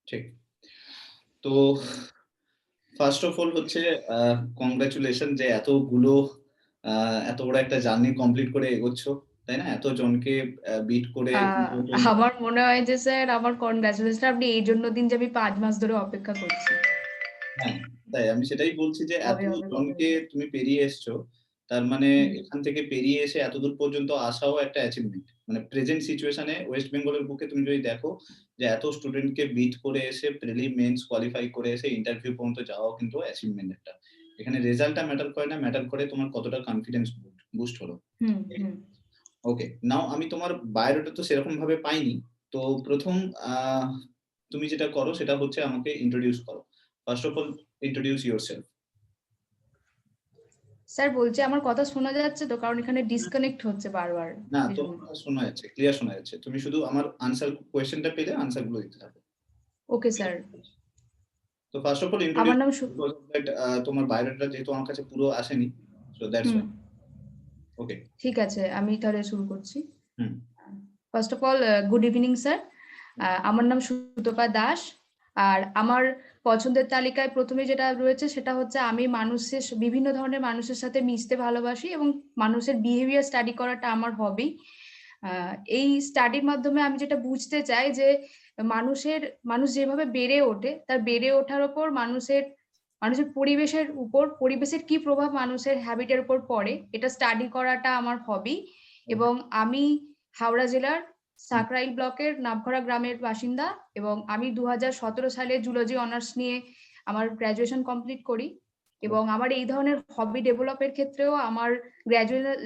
ঠিক। তো first of all হচ্ছে কংগ্রাচুলেশন যে আ এত বড় একটা জার্নি কমপ্লিট করে এগোচ্ছ। তাই না? এতজনকে বিট করে আ এই পর্যন্ত আমার মনে হয় যে স্যার আমার কনগ্রাচুলেশন আপনি এইজন্য দিন যে আমি ৫ মাস ধরে অপেক্ষা করছি। হ্যাঁ, তাই আমি সেটাই বলছি যে কবে হবে, কবে এতজনকে হবে? তুমি পেরিয়ে এসছো। তার মানে হুম। এখান থেকে পেরিয়ে এসে এতদূর পর্যন্ত আসাও একটা অ্যাচিভমেন্ট। মানে প্রেজেন্ট সিচুয়েশন এ ওয়েস্ট বেঙ্গলের বুকে তুমি যদি দেখো যে এত স্টুডেন্টকে বিট করে এসে প্রিলি, মেইনস কোয়ালিফাই করে এসে ইন্টারভিউ পর্যন্ত যাওয়াও কিন্তু অ্যাচিভমেন্ট একটা। এখানে রেজাল্টটা ম্যাটার করে না, ম্যাটার করে তোমার কতটা কনফিডেন্স বুস্ট হলো। হুম, হুম। ওকে। নাও আমি তোমার বায়োডাটা তো সেরকম ভাবে পাইনি। তো ১ম আ তুমি যেটা করো সেটা হচ্ছে আমাকে ইন্ট্রোডিউস করো। First of all introduce yourself. Sir বলছি আমার কথা শোনা যাচ্ছে তো? কারণ এখানে ডিসকানেক্ট হচ্ছে বারবার। না, এজন্য। তোমার কথা শোনা যাচ্ছে, ক্লিয়ার শোনা যাচ্ছে। তুমি শুধু আমার কোয়েশ্চেনটা পেলে আনসার গুলো দিতে থাকো। Okay sir. তো ফার্স্ট অফ অল আমার introduce নাম because of that তোমার বায়োডাটা যেহেতু আমার কাছে পুরো আসেনি। So that's hmm, why. Okay. ঠিক আছে। আমি তাহলে শুরু করছি। Hmm. First of all good evening sir. আমার নাম সুতপা দাস। আর আমার পছন্দের তালিকায় ১ম এ যেটা রয়েছে সেটা হচ্ছে আমি বিভিন্ন ধরনের মানুষের সাথে মিশতে ভালোবাসি এবং মানুষের বিহেভিয়ার স্টাডি করাটা আমার হবি। এই স্টাডির মাধ্যমে আমি যেটা বুঝতে চাই যে মানুষ যেভাবে বেড়ে ওঠে, তার বেড়ে ওঠার উপর মানুষের পরিবেশের কি প্রভাব মানুষের হ্যাবিটের উপর পড়ে, এটা স্টাডি করাটা আমার হবি। ওকে। এবং আমি হাওড়া জেলার সাকরাইল ব্লকের নামখরা গ্রামের বাসিন্দা এবং আমি ২০১৭ সালে জুলজি অনার্স নিয়ে আমার গ্র্যাজুয়েশন কমপ্লিট করি এবং আমার এই ধরনের হবি ডেভেলপের ক্ষেত্রেও আমার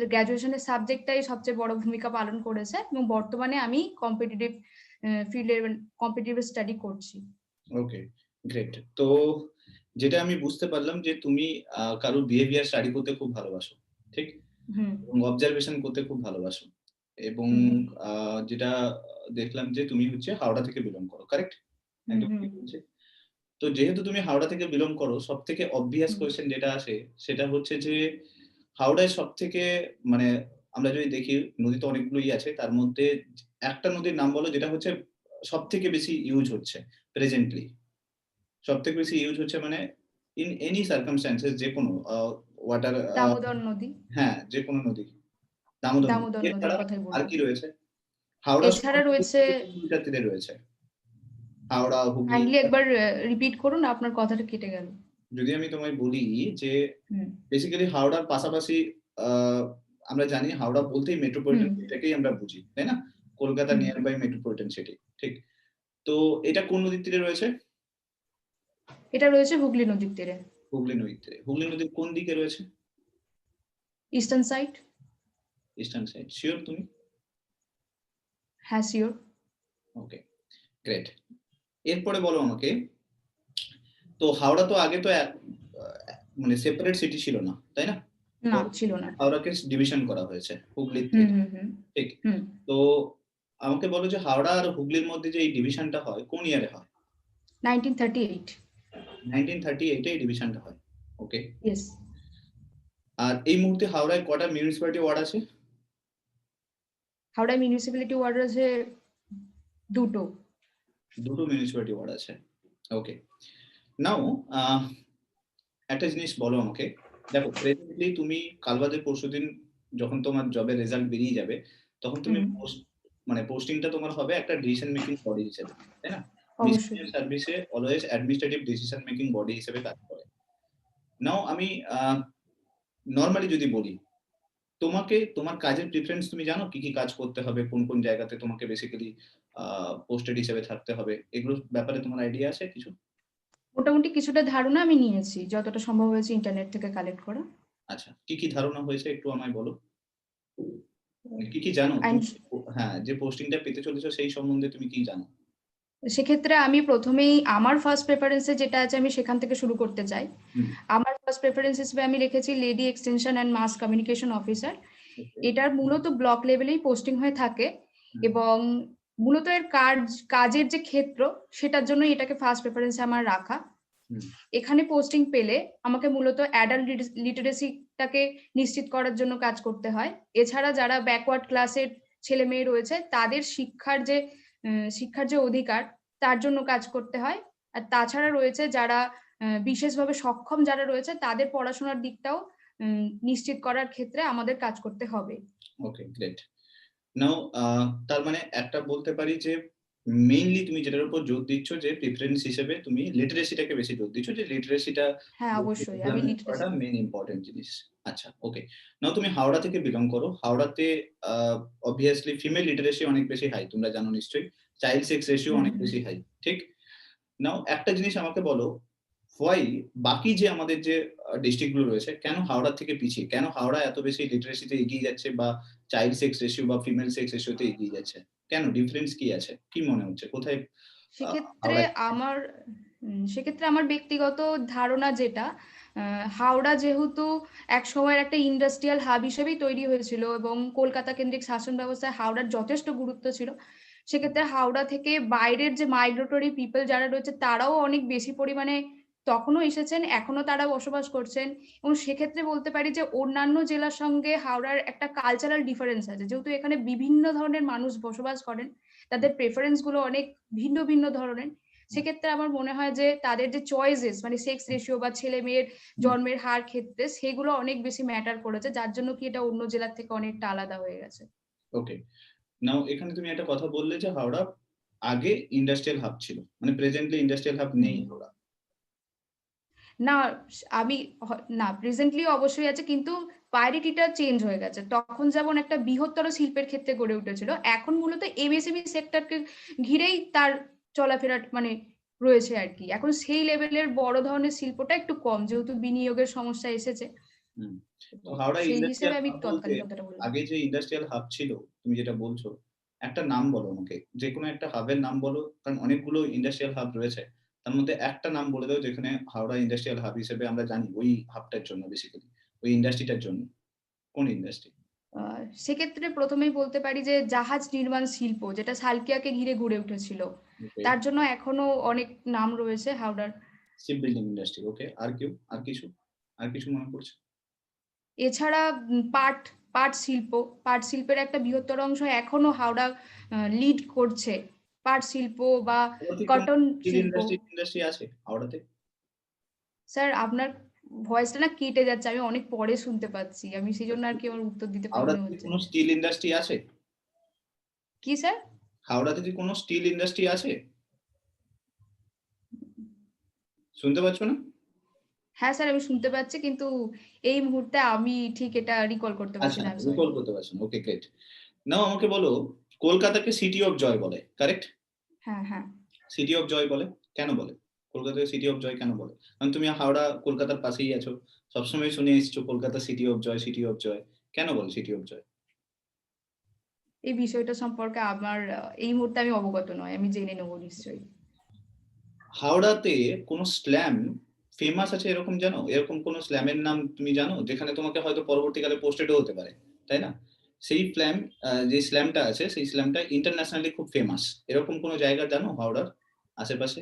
গ্র্যাজুয়েশনের সাবজেক্টটাই সবচেয়ে বড় ভূমিকা পালন করেছে এবং বর্তমানে আমি ফিল্ডে কম্পিটিটিভ স্টাডি করছি। ওকে, গ্রেট। তো যেটা আমি বুঝতে পারলাম যে তুমি কারোর বিহেভিয়ার স্টাডি করতে খুব ভালোবাসো। ঠিক? হুম, এবং অবজারভেশন করতে খুব ভালোবাসো। এবং হুম, আ যেটা দেখলাম যে তুমি হচ্ছে হাওড়া থেকে বিলং করো। কারেক্ট? হুম, একদম হুম, ঠিক বলছি? তো যেহেতু তুমি হাওড়া থেকে বিলং করো, সবথেকে obvious হুম, কোয়েশ্চেন যেটা আসে সেটা হচ্ছে যে হাওড়ায় সবথেকে মানে আমরা যদি দেখি নদী তো অনেকগুলোই আছে। তার মধ্যে একটা নদীর নাম বলো যেটা হচ্ছে সবথেকে বেশি ইউজ হচ্ছে প্রেজেন্টলি। সবথেকে বেশি ইউজ হচ্ছে মানে ইন এনি সার্কামস্ট্যান্সেস যেকোনো ওয়াটার দামোদর নদী। হ্যাঁ, যেকোনো নদী। দামোদর নদী। দামোদর নদীর এছাড়া কথাই আর বলবো। কি রয়েছে? হাওড়া শহর এছাড়া রয়েছে, কোন নদীটার তীরে রয়েছে? হাওড়া, হুগলি। কাইন্ডলি একবার রিপিট করুন, আপনার কথাটা কেটে গেল। যদি আমি তোমায় বলি যে হুম, বেসিক্যালি হাওড়ার পাশাপাশি আ আমরা জানি হাওড়া বলতেই হুম, মেট্রোপলিটন সিটিটাকেই আমরা বুঝি। তাই না? Kolkata hmm. Near by metropolitan city. ঠিক। তো এটা কোন নদীর তীরে রয়েছে? এটা রয়েছে হুগলি নদীর তীরে। হুগলি নদীর তীরে। হুগলি নদীর কোন দিকে রয়েছে? Eastern side. Eastern side. Sure তুমি? হ্যাঁ, সিওর। ওকে, গ্রেট। এরপরে বলো আমাকে, তো হাওড়া তো আগে তো আ মানে সেপারেট সিটি ছিল না। তাই না? না, ছিল না। হাওড়াকে ডিভিশন করা হয়েছে হুগলির হুম, থেকে। হুম, হুম, ঠিক। হুম। তো আমাকে বলো যে হাওড়া আর হুগলির মধ্যে যে এই ডিভিশনটা হয় কোন ইয়ারে হয়? 1938। 1938 এ এই ডিভিশনটা হয়। ওকে। ইয়েস। আর এই মুহূর্তে হাওড়ায় কটা মিউনিসিপ্যালিটি ওয়ার্ড আছে? হাওড়া মিউনিসিপ্যালিটি ওয়ার্ড আছে ২ টো। ২ টো মিউনিসিপ্যালিটি ওয়ার্ড আছে। ওকে। নাও একটা জিনিস বলো আমাকে। দেখো প্রেজেন্টলি তুমি কাল বাদে পরশুদিন যখন তোমার জবের রেজাল্ট বেরিয়ে যাবে, তখন তুমি হুম, মানে পোস্টিংটা তোমার হবে একটা ডিসিশন মেকিং বডি হিসেবে। তাই না? অবশ্যই। মিশনারি সার্ভিসে always administrative decision making body হিসেবে কাজ করে। নাও আমি আ নরমালি যদি বলি, তোমার কাজের প্রেফারেন্স তুমি জানো? কি কাজ করতে হবে? কোন জায়গাতে তোমাকে বেসিক্যালি আ পোস্টেড হিসেবে থাকতে হবে? এগুলোর ব্যাপারে তোমার আইডিয়া আছে কিছু? মোটামুটি কিছুটা ধারণা আমি নিয়েছি, যতটা সম্ভব হয়েছে ইন্টারনেট থেকে কালেক্ট করা। আচ্ছা। কি ধারণা হয়েছে একটু আমায় বলো? মানে কি জানো? আইন তুমি হ্যাঁ, যে পোস্টিংটা পেতে চলেছো সেই সম্বন্ধে তুমি কি জানো? সেক্ষেত্রে আমি ১ম এই আমার ফার্স্ট প্রেফারেন্স এ যেটা আছে আমি সেখান থেকে শুরু করতে চাই। হুম, আমার ফার্স্ট প্রেফারেন্স হিসেবে আমি রেখেছি lady extension and mass communication officer. Okay. এটার মূলত ব্লক লেভেলেই পোস্টিং হয়ে থাকে হুম, এবং মূলত এর কাজের যে ক্ষেত্র সেটার জন্যই এটাকে ফার্স্ট প্রেফারেন্স এ আমার রাখা। হুম, এখানে পোস্টিং পেলে আমাকে মূলত অ্যাডাল্ট লিটারেসিটাকে নিশ্চিত করার জন্য কাজ করতে হয়। এছাড়া যারা ব্যাকওয়ার্ড ক্লাসের ছেলেমেয়ে রয়েছে তাদের শিক্ষার যে অধিকার তার জন্য কাজ করতে হয়। আর তাছাড়া রয়েছে যারা বিশেষভাবে সক্ষম যারা রয়েছে তাদের পড়াশোনার দিকটাও নিশ্চিত করার ক্ষেত্রে আমাদের কাজ করতে হবে। ওকে, গ্রেট। নাও তার মানে একটা বলতে পারি যে মেইনলি তুমি যেটার উপর জোর দিচ্ছ যে প্রিফারেন্স হিসেবে তুমি লিটারেসিটাকে বেশি জোর দিচ্ছ, যে লিটারেসিটা হ্যাঁ, অবশ্যই আমি করাটা লিটারেসি মেইন ইম্পর্টেন্ট জিনিস। আচ্ছা, ওকে। নাও তুমি হাওড়া থেকে বিলং করো। হাওড়াতে অবভিয়াসলি ফিমেল লিটারেসি অনেক বেশি হাই, তোমরা জানো নিশ্চয়ই। চাইল্ড সেক্স রেশিও হুম, অনেক হুম। বেশি হাই, ঠিক? নাও একটা জিনিস আমাকে বলো, হোয়াই বাকি যে আমাদের যে ডিস্ট্রিক্ট গুলো রয়েছে, কেন হাওড়া থেকে পিছিয়ে? কেন হাওড়া এত বেশি লিটারেসিতে এগিয়ে যাচ্ছে বা চাইল্ড সেক্স রেশিও বা ফিমেল সেক্স রেশিওতে এগিয়ে যাচ্ছে? কেন? ডিফারেন্স কি আছে? কি মনে হচ্ছে? কোথায় সেক্ষেত্রে হাওড়া? আমার সেক্ষেত্রে আমার ব্যক্তিগত ধারণা যেটা, হাওড়া যেহেতু একসময়ের একটা ইন্ডাস্ট্রিয়াল হাব হিসেবেই তৈরি হয়েছিল এবং কলকাতা কেন্দ্রিক শাসন ব্যবস্থায় হাওড়ার যথেষ্ট গুরুত্ব ছিল। সেক্ষেত্রে হাওড়া থেকে বাইরের যে মাইগ্রেটরি পিপল যারা রয়েছে তারাও অনেক বেশি পরিমাণে তখনও এসেছেন, এখনো তারা বসবাস করছেন এবং সেক্ষেত্রে বলতে পারি যে অন্যান্য জেলার সঙ্গে হাওড়ার একটা কালচারাল ডিফারেন্স আছে। যেহেতু এখানে বিভিন্ন ধরনের মানুষ বসবাস করেন, তাদের প্রেফারেন্স গুলো অনেক ভিন্ন ভিন্ন ধরনের। সেক্ষেত্রে আমার মনে হয় যে তাদের যে চয়েসেস মানে সেক্স রেশিও বা ছেলে মেয়ের জন্মের হার ক্ষেত্রে সেগুলো অনেক বেশি ম্যাটার করেছে, যার জন্য কি এটা অন্য জেলার থেকে অনেকটা আলাদা হয়ে গেছে। ওকে। নাও এখানে তুমি একটা কথা বললে যে হাওড়া আগে ইন্ডাস্ট্রিয়াল হাব ছিল। মানে প্রেজেন্টলি ইন্ডাস্ট্রিয়াল হাব হুম। নেই হাওড়া। না, আমি না, প্রেজেন্টলি অবশ্যই আছে, কিন্তু প্রায়োরিটিটা চেঞ্জ হয়ে গেছে। তখন যেমন একটা বৃহত্তর শিল্পের ক্ষেত্রে গড়ে উঠেছিল, এখন মূলত এমএসএমই সেক্টরকে ঘিরেই তার চলাফেরা মানে রয়েছে আরকি। এখন সেই লেভেলের বড় ধরনের শিল্পটা একটু কম, যেহেতু বিনিয়োগের সমস্যা এসেছে। হুম। তো হাওড়া সেই হিসেবে ইন্ডাস্ট্রিয়াল আমি হাব বলতে তৎকালীন কথাটা বললাম। আগে যে ইন্ডাস্ট্রিয়াল হাব ছিল, তুমি যেটা বলছো, একটা নাম বলো আমাকে। যেকোনো একটা হাবের নাম বলো। কারণ অনেকগুলো ইন্ডাস্ট্রিয়াল হাব রয়েছে। তার মধ্যে একটা নাম বলে দাও যেখানে হাওড়া ইন্ডাস্ট্রিয়াল হাব হিসেবে আমরা জানি ওই হাবটার জন্য বেসিক্যালি, ওই ইন্ডাস্ট্রিটার জন্য। কোন ইন্ডাস্ট্রি? আ সেক্ষেত্রে ১ম এই বলতে পারি যে জাহাজ নির্মাণ শিল্প, যেটা সালকিয়াকে ঘিরে গড়ে উঠেছিল। ওকে। তার জন্য এখনো অনেক নাম রয়েছে হাওড়ার। Ship building industry. ওকে। আর কেউ? আর কিছু? আর কিছু মনে পড়ছে? এছাড়া পাট পাট শিল্প, পাট শিল্পের একটা বৃহত্তর অংশ এখনো হাওড়া লিড করছে। পাট শিল্প বা হাওড়াতে কোন কটন স্টিল শিল্প। ইন্ডাস্ট্রি আছে হাওড়াতে? স্যার আপনার ভয়েসটা না কেটে যাচ্ছে। আমি অনেক পরে শুনতে পাচ্ছি। আমি সেজন্য আরকি আমার উত্তর দিতে প্রবলেম হাওড়াতে কি হচ্ছে। কোন স্টিল ইন্ডাস্ট্রি আছে? কি স্যার? হাওড়াতে কি কোন স্টিল ইন্ডাস্ট্রি আছে? শুনতে পাচ্ছ না? হ্যাঁ, স্যার আমি শুনতে পাচ্ছি, কিন্তু এই মুহূর্তে আমি ঠিক এটা রিকল করতে পারছি আচ্ছা, না। I am sorry. রিকল করতে পারছো না। ওকে, গ্রেট। নাও আমাকে বলো, কলকাতাকে সিটি অফ জয় বলে, কারেক্ট? হ্যাঁ, হ্যাঁ। সিটি অফ জয় বলে। কেন বলে? কলকাতাকে সিটি অফ জয় কেন বলে? কারণ তুমি হাওড়া কলকাতার পাশেই আছো। সবসময় শুনে এসেছো Kolkata city of joy, city of joy. কেন বলে সিটি অফ জয়? এই বিষয়টা সম্পর্কে আমার এই মুহূর্তে আমি অবগত নই। আমি জেনে নেব নিশ্চয়ই। হাওড়াতে কোন স্ল্যাম ফেমাস আছে এরকম জানো? এরকম কোন স্ল্যামের নাম তুমি জানো? যেখানে তোমাকে হয়তো পরবর্তীকালে পোস্টেড ও হতে পারে। তাই না? সেই যে স্ল্যামটা আছে সেই স্ল্যামটা ইন্টারন্যাশনালি খুব ফেমাস। এরকম কোন জায়গা জানো হাওড়ার আশেপাশে?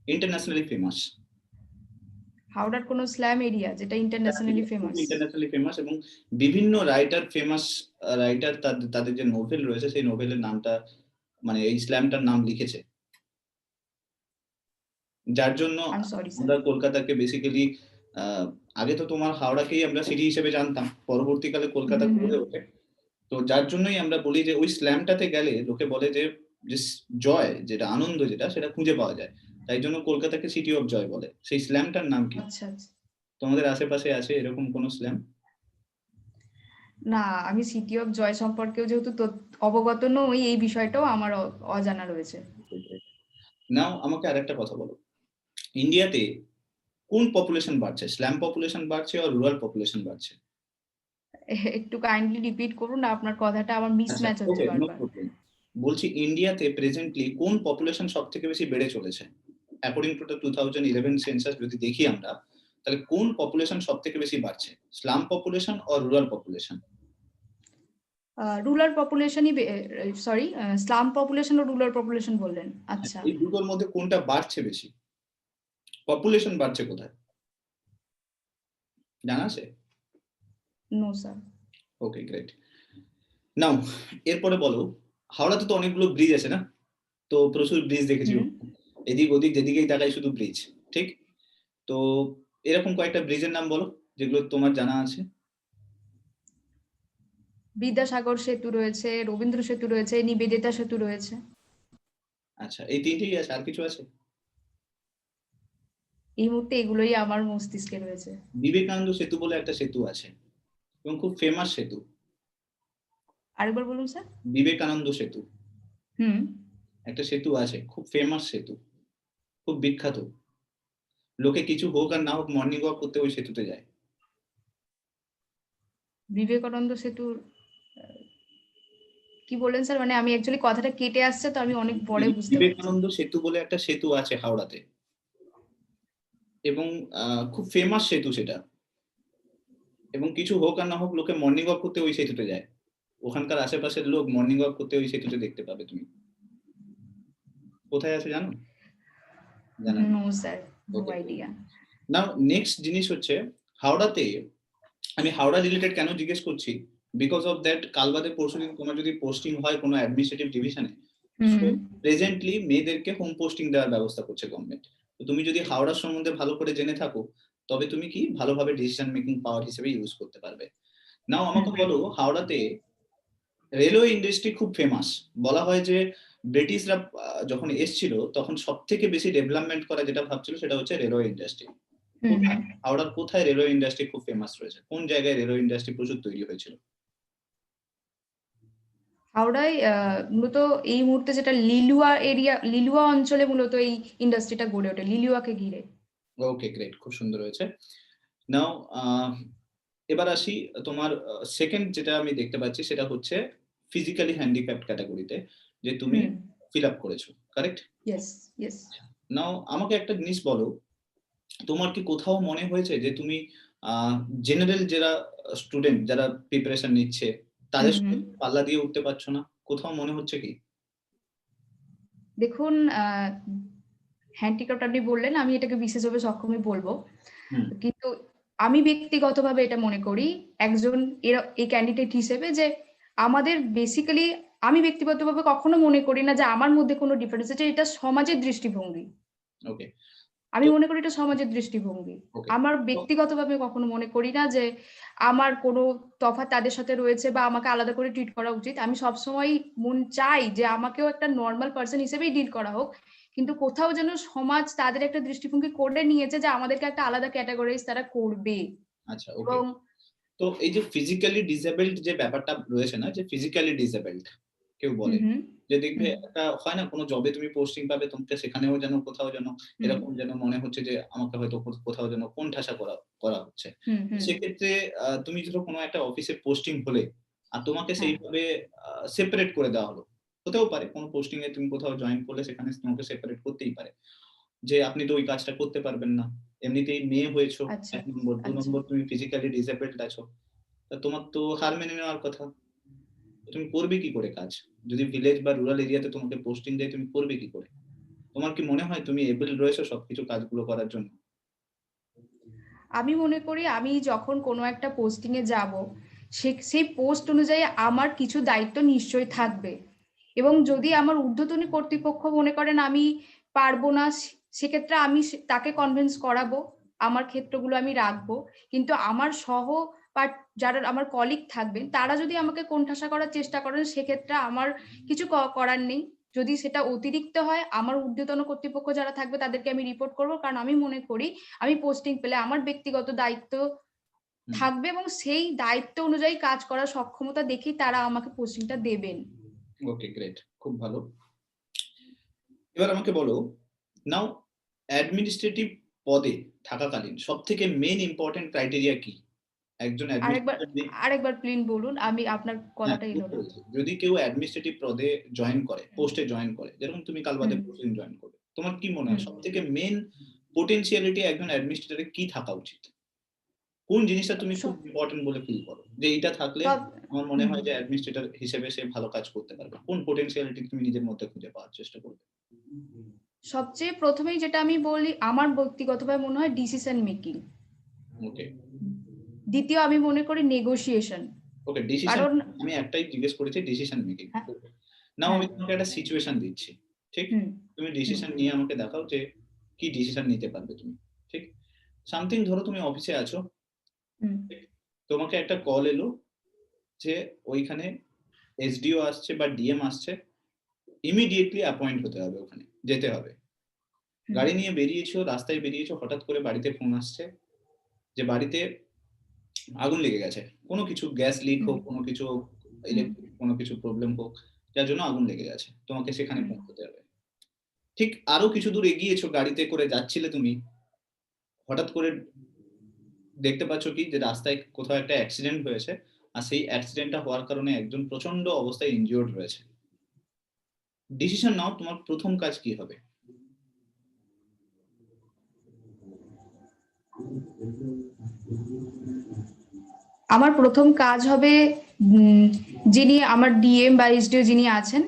Internationally famous. হাওড়ার কোনো স্ল্যাম এরিয়া যেটা ইন্টারন্যাশনালি খুব ফেমাস? ইন্টারন্যাশনালি ফেমাস এবং বিভিন্ন ফেমাস রাইটার তাদের যে নোভেল রয়েছে সেই নোভেলের নামটা মানে এই স্ল্যামটার নাম লিখেছে। যার জন্য আই এম সরি স্যার। আমরা কলকাতাকে বেসিক্যালি আ আগে তো তোমার হাওড়াকেই আমরা সিটি হিসেবে জানতাম। পরবর্তীকালে কলকাতা হুম, হুম। গড়ে ওঠে। তো যার জন্যই আমরা বলি যে ওই স্ল্যামটাতে গেলে লোকে বলে যে, যে জয় যেটা আনন্দ যেটা সেটা খুঁজে পাওয়া যায়। তাই জন্য কলকাতাকে সিটি অফ জয় বলে। সেই স্ল্যামটার নাম কি? আচ্ছা, আচ্ছা। তোমাদের আশেপাশে আছে এরকম কোন স্ল্যাম? না, আমি সিটি অফ জয় সম্পর্কেও যেহেতু অবগত নই, এই বিষয়টাও আমার অজানা রয়েছে। নাও আমাকে আরেকটা কথা বলো। ইন্ডিয়াতে কোন পপুলেশন বাড়ছে? স্ল্যাম পপুলেশন বাড়ছে আর রুরাল পপুলেশন বাড়ছে? একটু কাইন্ডলি রিপিট করুন না, আপনার কথাটা আমার আচ্ছা, মিসম্যাচ হচ্ছে ওকে, নো বারবার। প্রবলেম। বলছি ইন্ডিয়াতে প্রেজেন্টলি কোন পপুলেশন সবথেকে বেশি বেড়ে চলেছে? অ্যাকর্ডিং টু দ্যা 2011 সেন্সাস যদি দেখি আমরা, তাহলে কোন পপুলেশন সবথেকে বেশি বাড়ছে? Slum population or rural population? Rural পপুলেশনই সরি, স্লাম পপুলেশন ও রুরাল পপুলেশন বললেন। হ্যাঁ, আচ্ছা। এই দুটোর মধ্যে কোনটা বাড়ছে বেশি? পপুলেশন বাড়ছে কোথায়? জানা আছে? No sir. Okay, great. Now এরপরে বলো, হাওড়াতে তো অনেকগুলো ব্রিজ আছে না? তো প্রচুর ব্রিজ দেখেছি হুম। ওখানে। এদিক ওদিক যেদিকেই তাকাই শুধু ব্রিজ। ঠিক? তো এরকম কয়েকটা ব্রিজের নাম বলো, যেগুলো তোমার জানা আছে? বিদ্যাসাগর সেতু রয়েছে, রবীন্দ্র সেতু রয়েছে, নিবেদিতা সেতু রয়েছে। আচ্ছা, এই ৩ টেই আছে, আর কিছু আছে? এই মুহূর্তে এগুলোই আমার মস্তিষ্কে রয়েছে। বিবেকানন্দ সেতু বলে একটা সেতু আছে এবং খুব ফেমাস সেতু। আরেকবার বলুন স্যার। বিবেকানন্দ সেতু। হুম। একটা সেতু আছে, খুব ফেমাস সেতু, খুব বিখ্যাত। লোকে কিছু হোক আর না হোক মর্নিং ওয়াক করতে ওই সেতুতে যায়। বিবেকানন্দ সেতুর কি বললেন স্যার? মানে আমি অ্যাকচুয়ালি কথাটা কেটে আসছে, তো আমি অনেক পরে বুঝতে পারছি। বিবেকানন্দ সেতু বলে একটা সেতু আছে হাওড়াতে এবং খুব ফেমাস সেতু সেটা। এবং কিছু হোক আর না হোক লোকে মর্নিং ওয়াক করতে ওই সেতুতে যায়। ওখানকার আশেপাশের লোক মর্নিং ওয়াক করতে ওই সেতুতে দেখতে পাবে তুমি। কোথায় আছে জানো? জানা নেই। নো স্যার, নো ওকে। আইডিয়া। নাও নেক্সট জিনিস হচ্ছে হাওড়াতে, আমি হাওড়া রিলেটেড কেন জিজ্ঞেস করছি? বিকজ অফ দ্যাট কাল বাদে পরশুদিন তোমার যদি পোস্টিং হয় কোনো অ্যাডমিনিস্ট্রেটিভ ডিভিশনে, সো হুম। প্রেজেন্টলি মেয়েদেরকে হোম পোস্টিং দেওয়ার ব্যবস্থা করছে গভর্নমেন্ট। তো তুমি যদি হাওড়ার সম্বন্ধে ভালো করে জেনে থাকো, তবে তুমি কি ভালোভাবে ডিসিশন মেকিং পাওয়ার হিসেবে ইউজ করতে পারবে। নাও হুম। আমাকে বলো, হাওড়াতে রেলওয়ে ইন্ডাস্ট্রি খুব ফেমাস। বলা হয় যে ব্রিটিশরা যখন এসছিল তখন সবথেকে বেশি ডেভেলপমেন্ট করা যেটা ভাবছিল সেটা হচ্ছে রেলওয়ে ইন্ডাস্ট্রি। হুম। কোথায়? হাওড়ার কোথায় রেলওয়ে ইন্ডাস্ট্রি খুব ফেমাস রয়েছে? কোন জায়গায় রেলওয়ে ইন্ডাস্ট্রি প্রচুর তৈরি হয়েছিল? হাওড়ায় মূলত এই মুহূর্তে যেটা লিলুয়া এরিয়া, লিলুয়া অঞ্চলে মূলত এই ইন্ডাস্ট্রিটা গড়ে ওঠে, লিলুয়াকে ঘিরে। ওকে, গ্রেট, খুব সুন্দর হয়েছে। নাও এবার আসি তোমার সেকেন্ড যেটা আমি দেখতে পাচ্ছি সেটা হচ্ছে ফিজিক্যালি হ্যান্ডিক্যাপড ক্যাটেগরিতে যে তুমি হুম। ফিল আপ করেছো, কারেক্ট? Yes, yes. নাও আমাকে একটা জিনিস বলো, তোমার কি কোথাও মনে হয়েছে যে তুমি জেনারেল যারা স্টুডেন্ট যারা প্রিপারেশন নিচ্ছে হুম, তাদের হুম। সাথে পাল্লা দিয়ে উঠতে পারছো না? কোথাও মনে হচ্ছে কি? দেখুন, হ্যান্ডিক্যাপড আপনি বললেন, আমি এটাকে বিশেষভাবে সক্ষমই বলব। হুম, কিন্তু আমি ব্যক্তিগতভাবে এটা মনে করি একজন এই ক্যান্ডিডেট হিসেবে যে আমাদের বেসিক্যালি আমি ব্যক্তিগতভাবে কখনো মনে করি না যে আমার মধ্যে কোনো ডিফারেন্স আছে। এটা সমাজের দৃষ্টিভঙ্গি। ওকে। আমি তো মনে করি এটা সমাজের দৃষ্টিভঙ্গি। ওকে। আমার তো ব্যক্তিগতভাবে কখনো মনে করি না যে আমার কোনো তফাৎ তাদের সাথে রয়েছে বা আমাকে আলাদা করে ট্রিট করা উচিত। আমি সবসময়ই চাই যে আমাকেও একটা নরমাল পারসন হিসেবেই ডিল করা হোক। কিন্তু কোথাও যেন সমাজ তাদের একটা দৃষ্টিভঙ্গি করে নিয়েছে যে আমাদেরকে একটা আলাদা ক্যাটেগরাইজ তারা করবে। আচ্ছা, ওকে। এবং তো এই যে ফিজিক্যালি ডিসেবলড যে ব্যাপারটা রয়েছে না, যে ফিজিক্যালি ডিসেবলড কেউ হুম, বলে হুম, যে দেখবে হুম, একটা হয় না, কোনো জবে তুমি পোস্টিং পাবে, তোমাকে সেখানেও যেন কোথাও যেন হুম, এরকম যেন মনে হচ্ছে যে আমাকে হয়তো কোথাও যেন কোণঠাসা করা করা হচ্ছে। হুম, তো হুম। সেক্ষেত্রে তুমি ধরো কোনো একটা অফিসে পোস্টিং হলে আর তোমাকে হ্যাঁ, সেইভাবে সেপারেট করে দেওয়া হলো। হতেও পারে কোনো পোস্টিং এ তুমি কোথাও জয়েন করলে সেখানে তোমাকে সেপারেট করতেই পারে। যে আপনি তো ওই কাজটা করতে পারবেন না। এমনিতেই মেয়ে হয়েছো আচ্ছা, ১ নম্বর, ২ আচ্ছা। নম্বর তুমি ফিজিক্যালি ডিসেবলড আছো। তা তোমার তো হার মেনে নেওয়ার কথা। তুমি করবে কি করে কাজ? যদি ভিলেজ বা রুরাল এরিয়াতে তোমাকে পোস্টিং দেয় তুমি করবে কি করে? তোমার কি মনে হয় তুমি এবল রয়েছো সবকিছু কাজগুলো করার জন্য? আমি মনে করি আমি যখন কোনো একটা পোস্টিং এ যাব, সেই পোস্ট অনুযায়ী আমার কিছু দায়িত্ব নিশ্চয়ই থাকবে। এবং যদি আমার ঊর্ধ্বতনী কর্তৃপক্ষ মনে করেন আমি পারবো না, সেক্ষেত্রে আমি তাকে কনভিন্স করাবো। আমার ক্ষেত্রগুলো আমি রাখবো। কিন্তু আমার যারা আমার কলিগ থাকবেন তারা যদি আমাকে কোণঠাসা করার চেষ্টা করেন, সেক্ষেত্রে আমার কিছু করার নেই। যদি সেটা অতিরিক্ত হয়, আমার ঊর্ধ্বতন কর্তৃপক্ষ যারা থাকবে তাদেরকে আমি রিপোর্ট করব। কারণ আমি মনে করি আমি পোস্টিং পেলে আমার ব্যক্তিগত দায়িত্ব হুম, থাকবে এবং সেই দায়িত্ব অনুযায়ী কাজ করার সক্ষমতা দেখেই তারা আমাকে পোস্টিংটা দেবেন। ওকে, গ্রেট। খুব ভালো। এবার আমাকে বলো, নাও অ্যাডমিনিস্ট্রেটিভ পদে থাকাকালীন সবথেকে মেইন ইম্পোর্টেন্ট ক্রাইটেরিয়া কি? একজন আরেকবার অ্যাডমিনিস্ট্রেটর আরেকবার প্লিজ বলুন। আমি আপনার হ্যাঁ, কথাটা এলো বুঝতে না। পেরেছি। যদি কেউ অ্যাডমিনিস্ট্রেটিভ পদে জয়েন করে, পোস্টে জয়েন করে, যেরকম তুমি কাল বাদে হুম, পরশুদিন জয়েন করবে। তোমার কি মনে হয় হুম। সবথেকে মেইন পোটেনশিয়ালিটি একজন অ্যাডমিনিস্ট্রেটরের কি থাকা উচিত? কোন জিনিসটা তুমি খুব ইম্পোর্টেন্ট বলে ফিল করো? যে এইটা থাকলে সব আমার মনে হুম। হয় যে অ্যাডমিনিস্ট্রেটর হিসেবে সে ভালো কাজ করতে পারবে। কোন পোটেনশিয়ালিটি তুমি নিজের মধ্যে খুঁজে পাওয়ার চেষ্টা করবে? সবচেয়ে ১ম এই যেটা আমি বলি, আমার ব্যক্তিগতভাবে মনে হয় ডিসিশন মেকিং। ওকে, দ্বিতীয় আমি মনে করি নেগোশিয়েশন। ওকে, ডিসিশন কারণ আমি একটাই জিজ্ঞেস করেছি ডিসিশন মেকিং। হ্যাঁ, নাও হ্যাঁ, আমি তোমাকে একটা সিচুয়েশন দিচ্ছি। ঠিক? হুম তুমি ডিসিশন নিয়ে আমাকে দেখাও যে কি ডিসিশন নিতে পারবে তুমি। ঠিক? সামথিং ধরো তুমি অফিসে আছো, হুম ঠিক? তোমাকে একটা কল এলো যে ওইখানে এসডিও আসছে বা ডিএম আসছে, ইমিডিয়েটলি অ্যাপয়েন্ট হতে হবে ওখানে, যেতে হবে। হুম গাড়ি নিয়ে বেরিয়েছো, রাস্তায় বেরিয়েছো, হঠাৎ করে বাড়িতে ফোন আসছে যে বাড়িতে আগুন লেগে গেছে। কোনো কিছু গ্যাস লিক হুম হোক, কোনো কিছু হোক, হুম ইলেকট্রিক কোনো কিছু প্রবলেম হোক, যার জন্য আগুন লেগে গেছে। তোমাকে সেখানে হুম পৌঁছতে হবে। ঠিক আরো কিছু দূর এগিয়েছো, গাড়িতে করে যাচ্ছিলে তুমি। হঠাৎ করে দেখতে পাচ্ছ কি যে রাস্তায় কোথাও একটা অ্যাক্সিডেন্ট হয়েছে। আর সেই অ্যাক্সিডেন্টটা হওয়ার কারণে একজন প্রচন্ড অবস্থায় ইনজিওর্ড রয়েছে। ডিসিশন নাও তোমার ১ম কাজ কি হবে? আমার প্রথম কাজ হবে উম, যিনি আমার ডিএম বা এসডিও যিনি আছেন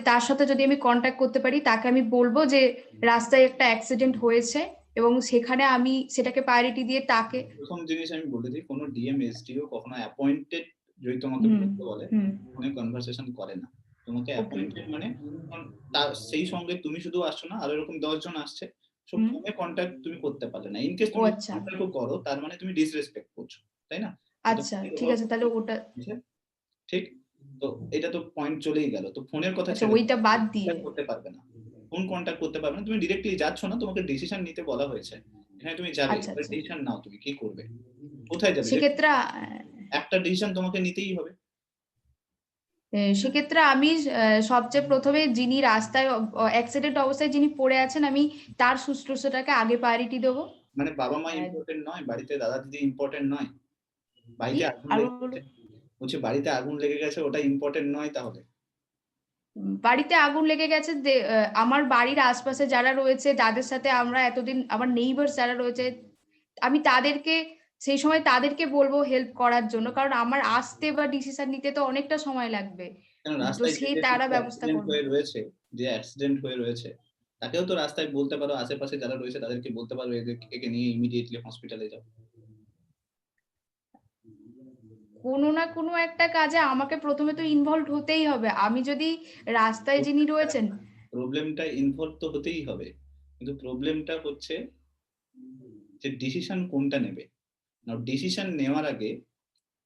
তার সাথে যদি আমি কন্ট্যাক্ট করতে পারি, তাকে আমি বলবো যে রাস্তায় একটা অ্যাক্সিডেন্ট হয়েছে এবং সেখানে আমি সেটাকে প্রায়োরিটি দিয়ে তাকে। ১ম জিনিস আমি বলে দিই, কোন ডিএম, এসডিও কখনো অ্যাপয়েন্টেড যদি তোমাকে হুম বলতে বলে, হুম ফোনে কনভারসেশন করে না। তোমাকে ওকে অ্যাপয়েন্টেড মানে তার সেই সঙ্গে তুমি শুধু আসছো না, আরো এরকম ১০ জন আসছে। সো হুম ফোনে কনট্যাক্ট তুমি করতে পারলে না। ইন কেস ও তুমি আচ্ছা কনট্যাক্ট ও করো, তার মানে তুমি ডিসরেসপেক্ট করছো। তাই না? তো আচ্ছা তোমাকে ঠিক আছে, তাহলে ওটা ঠিক? তো এটা তো পয়েন্ট চলেই গেল। তো ফোনের কথা আচ্ছা ছেড়ে দাও। ওইটা বাদ দিয়ে। কনট্যাক্ট করতে পারবে না। ফোন কনট্যাক্ট করতে পারবে না। তুমি ডিরেক্টলি যাচ্ছ না, তোমাকে ডিসিশন নিতে বলা হয়েছে। এখানে তুমি যাবে। আচ্ছা এবার আচ্ছা, ডিসিশন নাও তুমি কি করবে? কোথায় যাবে? সেক্ষেত্রে একটা ডিসিশন তোমাকে নিতেই হবে। সেক্ষেত্রে আমি সবচেয়ে প্রথমে যিনি রাস্তায় অ্যাক্সিডেন্ট অবস্থায় যিনি পড়ে আছেন, আমি তার শুশ্রূষাটাকে আগে প্রায়োরিটি দেবো। মানে বাবা-মা আহ, ইম্পোর্টেন্ট নয়, বাড়িতে দাদা-দিদি ইম্পোর্টেন্ট নয়। কি বাড়িতে আগুন আরো লেগে বলো। গেছে। বলছি বাড়িতে আগুন লেগে গেছে ওটা ইম্পোর্টেন্ট নয় তাহলে। বাড়িতে আগুন লেগে গেছে যে আমার বাড়ির আশপাশে যারা রয়েছে যাদের সাথে আমরা এতদিন, আমার নেইবার্স যারা রয়েছে, আমি তাদেরকে সেই সময় তাদেরকে বলবো হেল্প করার জন্য, কারণ আমার আসতে বা ডিসিশন নিতে তো অনেকটা সময় লাগবে। কেন তো রাস্তায় সেই যে তারা ব্যবস্থা অ্যাক্সিডেন্ট করবে। হয়ে রয়েছে, যে অ্যাক্সিডেন্ট হয়ে রয়েছে, তাকেও তো রাস্তায় বলতে পারো, আশেপাশে যারা রয়েছে তাদেরকে বলতে পারো একে নিয়ে ইমিডিয়েটলি হসপিটালে যাও। কোনো না কোনো একটা কাজে আমাকে প্রথমে তো ইনভলভ হতেই হবে। আমি যদি রাস্তায় যিনি রয়েছেন। প্রবলেমটা ইনভলভ তো হতেই হবে। কিন্তু প্রবলেমটা হচ্ছে যে ডিসিশন কোনটা নেবে। নাও ডিসিশন নেওয়ার আগে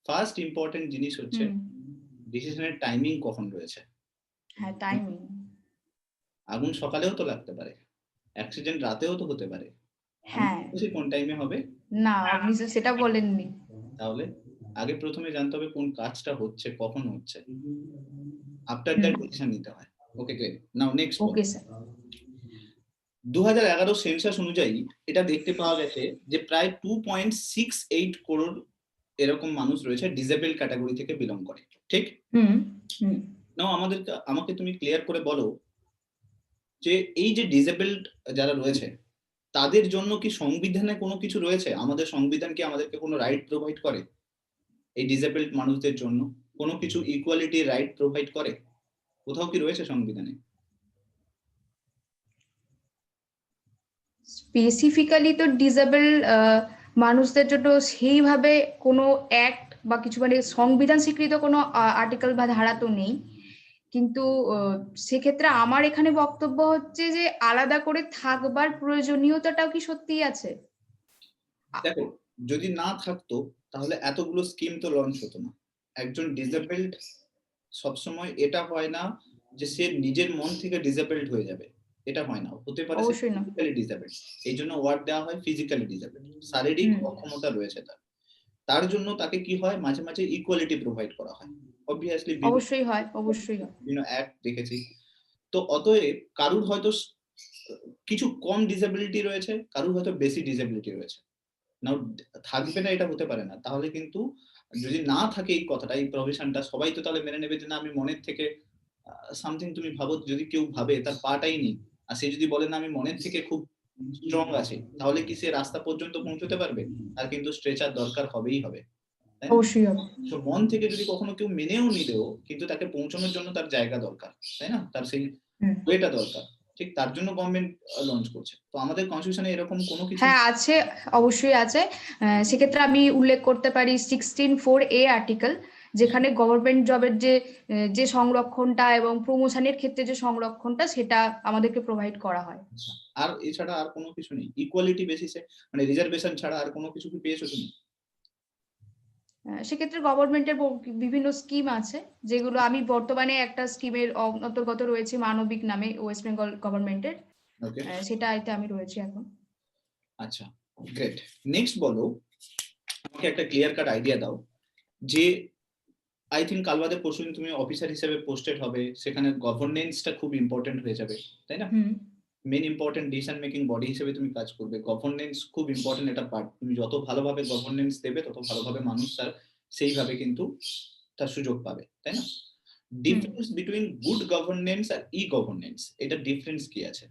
ফার্স্ট ইম্পোর্টেন্ট জিনিস হচ্ছে হুম ডিসিশনের টাইমিং কখন রয়েছে। হ্যাঁ টাইমিং। আগুন সকালেও তো লাগতে পারে। অ্যাক্সিডেন্ট রাতেও তো হতে পারে। আমি হ্যাঁ বলছি কোন টাইমে হবে। না, আপনি তো সেটা বলেননি। তাহলে আগে ১ম এ জানতে হবে কোন কাজটা হচ্ছে, কখন হচ্ছে। আফটার হুম দ্যাট ডিসিশন নিতে হয়। ওকে গ্রেট। নাও নেক্সট বলো। Okay sir. ২০১১ সেন্সাস অনুযায়ী এটা দেখতে পাওয়া গেছে যে প্রায় 2.68 করোড় এরকম মানুষ রয়েছে ডিসেবলড ক্যাটেগরি থেকে বিলং করে। ঠিক? হুম হুম নাও আমাকে তুমি ক্লিয়ার করে বলো যে এই যে ডিসেবলড যারা রয়েছে তাদের জন্য কি সংবিধানে কোনো কিছু রয়েছে? আমাদের সংবিধান কি আমাদেরকে কোনো রাইট প্রোভাইড করে? এই ডিসেবলড মানুষদের জন্য কোনো কিছু ইকুয়ালিটি রাইট প্রোভাইড করে? কোথাও কি রয়েছে সংবিধানে? স্পেসিফিক্যালি তো ডিসেবল মানুষদের জন্য সেইভাবে কোনো অ্যাক্ট বা কিছু মানে সংবিধান স্বীকৃত কোনো আর্টিকেল বা ধারা তো নেই। কিন্তু সেক্ষেত্রে আমার এখানে বক্তব্য হচ্ছে যে আলাদা করে থাকবার প্রয়োজনীয়তাটাও কি সত্যিই আছে? দেখো, যদি না থাকতো তাহলে এতগুলো স্কিম তো লঞ্চ হতো না। একজন ডিসেবলড সবসময় এটা হয় না যে সে নিজের মন থেকে ডিসেবলড হয়ে যাবে। এটা হয় না। হতে পারে সে অবশ্যই না। Physically disabled. এইজন্য ওয়ার্ড দেওয়া হয় ফিজিক্যালি ডিসেবলড। শারীরিক হুম অক্ষমতা রয়েছে তার। তার জন্য তাকে কি হয় মাঝে, মাঝে ইকুয়ালিটি প্রোভাইড করা হয়। অবভিয়াসলি অবশ্যই হয়, অবশ্যই হয়। বিভিন্ন অ্যাক্ট দেখেছি। তো অতএব কারুর হয়তো কিছু কম ডিসেবিলিটি রয়েছে, কারুর হয়তো বেশি ডিসেবিলিটি রয়েছে। নাও থাকবে না এটা হতে পারে না। তাহলে কিন্তু যদি না থাকে এই কথাটা, এই প্রভিশনটা সবাই তো তাহলে মেনে নেবে যে না আমি মনের থেকে সামথিং তুমি ভাবো যদি কেউ ভাবে তার পাটাই নেই। আর সে যদি বলে না আমি মনের থেকে খুব স্ট্রং আছি, তাহলে কি সে রাস্তা পর্যন্ত পৌঁছতে পারবে? তার কিন্তু স্ট্রেচার দরকার হবেই হবে। তাই না? অবশ্যই হবে। তো মন থেকে যদি কখনো কেউ মেনেও নিলেও কিন্তু তাকে পৌঁছানোর জন্য তার জায়গা দরকার। তাই না? তার সেই হুম ওয়েটা দরকার। ঠিক তার জন্য গভর্নমেন্ট লঞ্চ করছে। তো আমাদের কনস্টিটিউশন এ এরকম কোনো কিছু হ্যাঁ আছে, অবশ্যই আছে। সেক্ষেত্রে আমি উল্লেখ করতে পারি 16(4)A আর্টিকেল, যেখানে গভর্নমেন্ট জবের যে সংরক্ষণটা এবং প্রমোশনের ক্ষেত্রে যে সংরক্ষণটা সেটা আমাদেরকে প্রোভাইড করা হয়। আচ্ছা, আর এছাড়া আর কোনো কিছু নেই? ইকুয়ালিটি বেসিসে মানে রিজার্ভেশন ছাড়া আর কোনো কিছু কি পেয়েছো তুমি? সেক্ষেত্রে গভর্নমেন্টের বিভিন্ন স্কিম আছে, যেগুলো আমি বর্তমানে একটা স্কিমের অন্তর্গত রয়েছে মানবিক নামে, ওয়েস্ট বেঙ্গল গভর্নমেন্টের। ওকে, সেটাতে আমি রয়েছি এখন। আচ্ছা, গ্রেট। নেক্সট বলো, আমাকে একটা ক্লিয়ার কাট আইডিয়া দাও যে আই থিঙ্ক কাল বাদে পরশুদিন তুমি অফিসার হিসেবে পোস্টেড হবে, সেখানে গভর্নেন্সটা খুব ইম্পর্টেন্ট হয়ে যাবে, তাই না? Hmm. Main important decision making body হিসেবে তুমি কাজ করবে, গভর্নেন্স খুব ইম্পর্টেন্ট একটা পার্ট। তুমি যত ভালোভাবে গভর্নেন্স দেবে তত ভালোভাবে মানুষ তার সেইভাবে কিন্তু তার সুযোগ পাবে, তাই না? ডিফারেন্স বিটুইন গুড গভর্নেন্স আর ই গভর্নেন্স, এটা ডিফারেন্স কি আছে?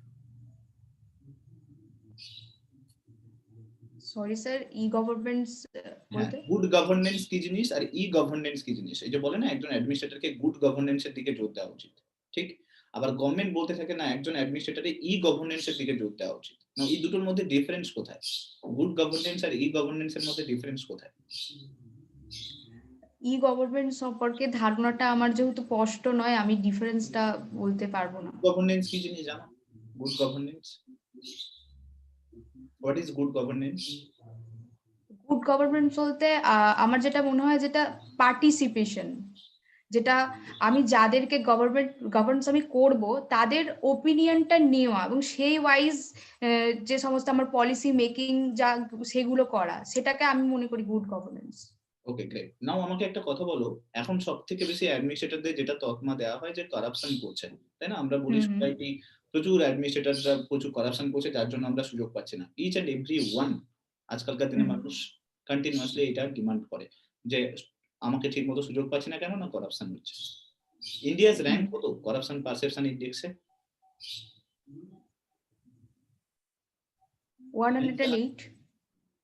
সরি স্যার, ই গভর্নমেন্টস হ্যাঁ, বলতে? গুড গভর্নেন্স কি জিনিস আর ই গভর্নেন্স কি জিনিস? এই যে বলে না একজন অ্যাডমিনিস্ট্রেটরকে গুড গভর্নেন্সের দিকে জোর দেওয়া উচিত, ঠিক? আবার গভর্নমেন্ট বলতে থাকে না একজন অ্যাডমিনিস্ট্রেটরের ই গভর্নেন্সের দিকে জোর দেওয়া উচিত। না, এই দুটোর মধ্যে ডিফারেন্স কোথায়? গুড গভর্নেন্স আর ই গভর্নেন্স এর মধ্যে ডিফারেন্স কোথায়? ই গভর্নমেন্ট সম্পর্কে ধারণাটা আমার যেহেতু স্পষ্ট নয়, আমি ডিফারেন্সটা বলতে পারবো না। গভর্নেন্স কি জিনিস জানো? Good governance, what is good governance? Good government বলতে আমার যেটা মনে হয়, যেটা পার্টিসিপেশন, যেটা আমি যাদেরকে গভর্নেন্স আমি করব তাদের ওপিনিয়নটা নেওয়া এবং সেই ওয়াইজ যে সমস্ত আমার পলিসি মেকিং যা সেগুলো করা, সেটাকে আমি মনে করি গুড গভর্নেন্স। ওকে, গ্রেট। নাও আমাকে একটা কথা বলো, এখন সবথেকে বেশি অ্যাডমিনিস্ট্রেটরদের যেটা তকমা দেওয়া হয় যে কারাপশন করছে, তাই না? আমরা বলি হুম হুম সবাই কি প্রচুর অ্যাডমিনিস্ট্রেটররা প্রচুর কারাপশন করছে, যার জন্য আমরা সুযোগ পাচ্ছি না। ইচ এন্ড এভরি ওয়ান আজকালকার দিনে হুম মানুষ কন্টিনিউয়াসলি এটা ডিমান্ড করে যে আমাকে ঠিকমতো সুযোগ পাচ্ছি না কেন? না কারাপশন হচ্ছে। ইন্ডিয়াস হুম র‍্যাঙ্ক কত কারাপশন পারসেপশন ইন্ডেক্সে? 108।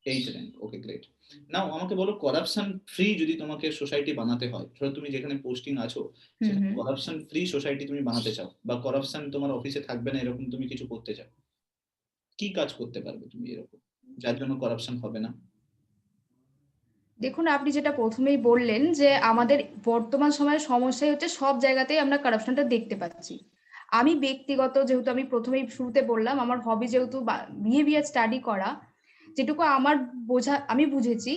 8 র‍্যাঙ্ক। ওকে, গ্রেট। নাও আমাকে বলো, কারাপশন ফ্রি যদি তোমাকে সোসাইটি বানাতে হয়, ধরো তুমি যেখানে পোস্টিং আছো হুম সেখানে হুম কারাপশন ফ্রি সোসাইটি তুমি বানাতে চাও, বা কারাপশন তোমার অফিসে থাকবে না এরকম তুমি কিছু করতে চাও, কি কাজ করতে পারবে তুমি এরকম যার জন্য কারাপশন হবে না? দেখুন, আপনি যেটা প্রথমেই বললেন যে আমাদের বর্তমান সময়ের সমস্যাই হচ্ছে সব জায়গাতেই আমরা কারাপশনটা দেখতে পাচ্ছি। আমি ব্যক্তিগত, যেহেতু আমি প্রথমেই শুরুতে বললাম আমার হবি যেহেতু বিহেভিয়ার স্টাডি করা, যেটুকু আমার আমি বুঝেছি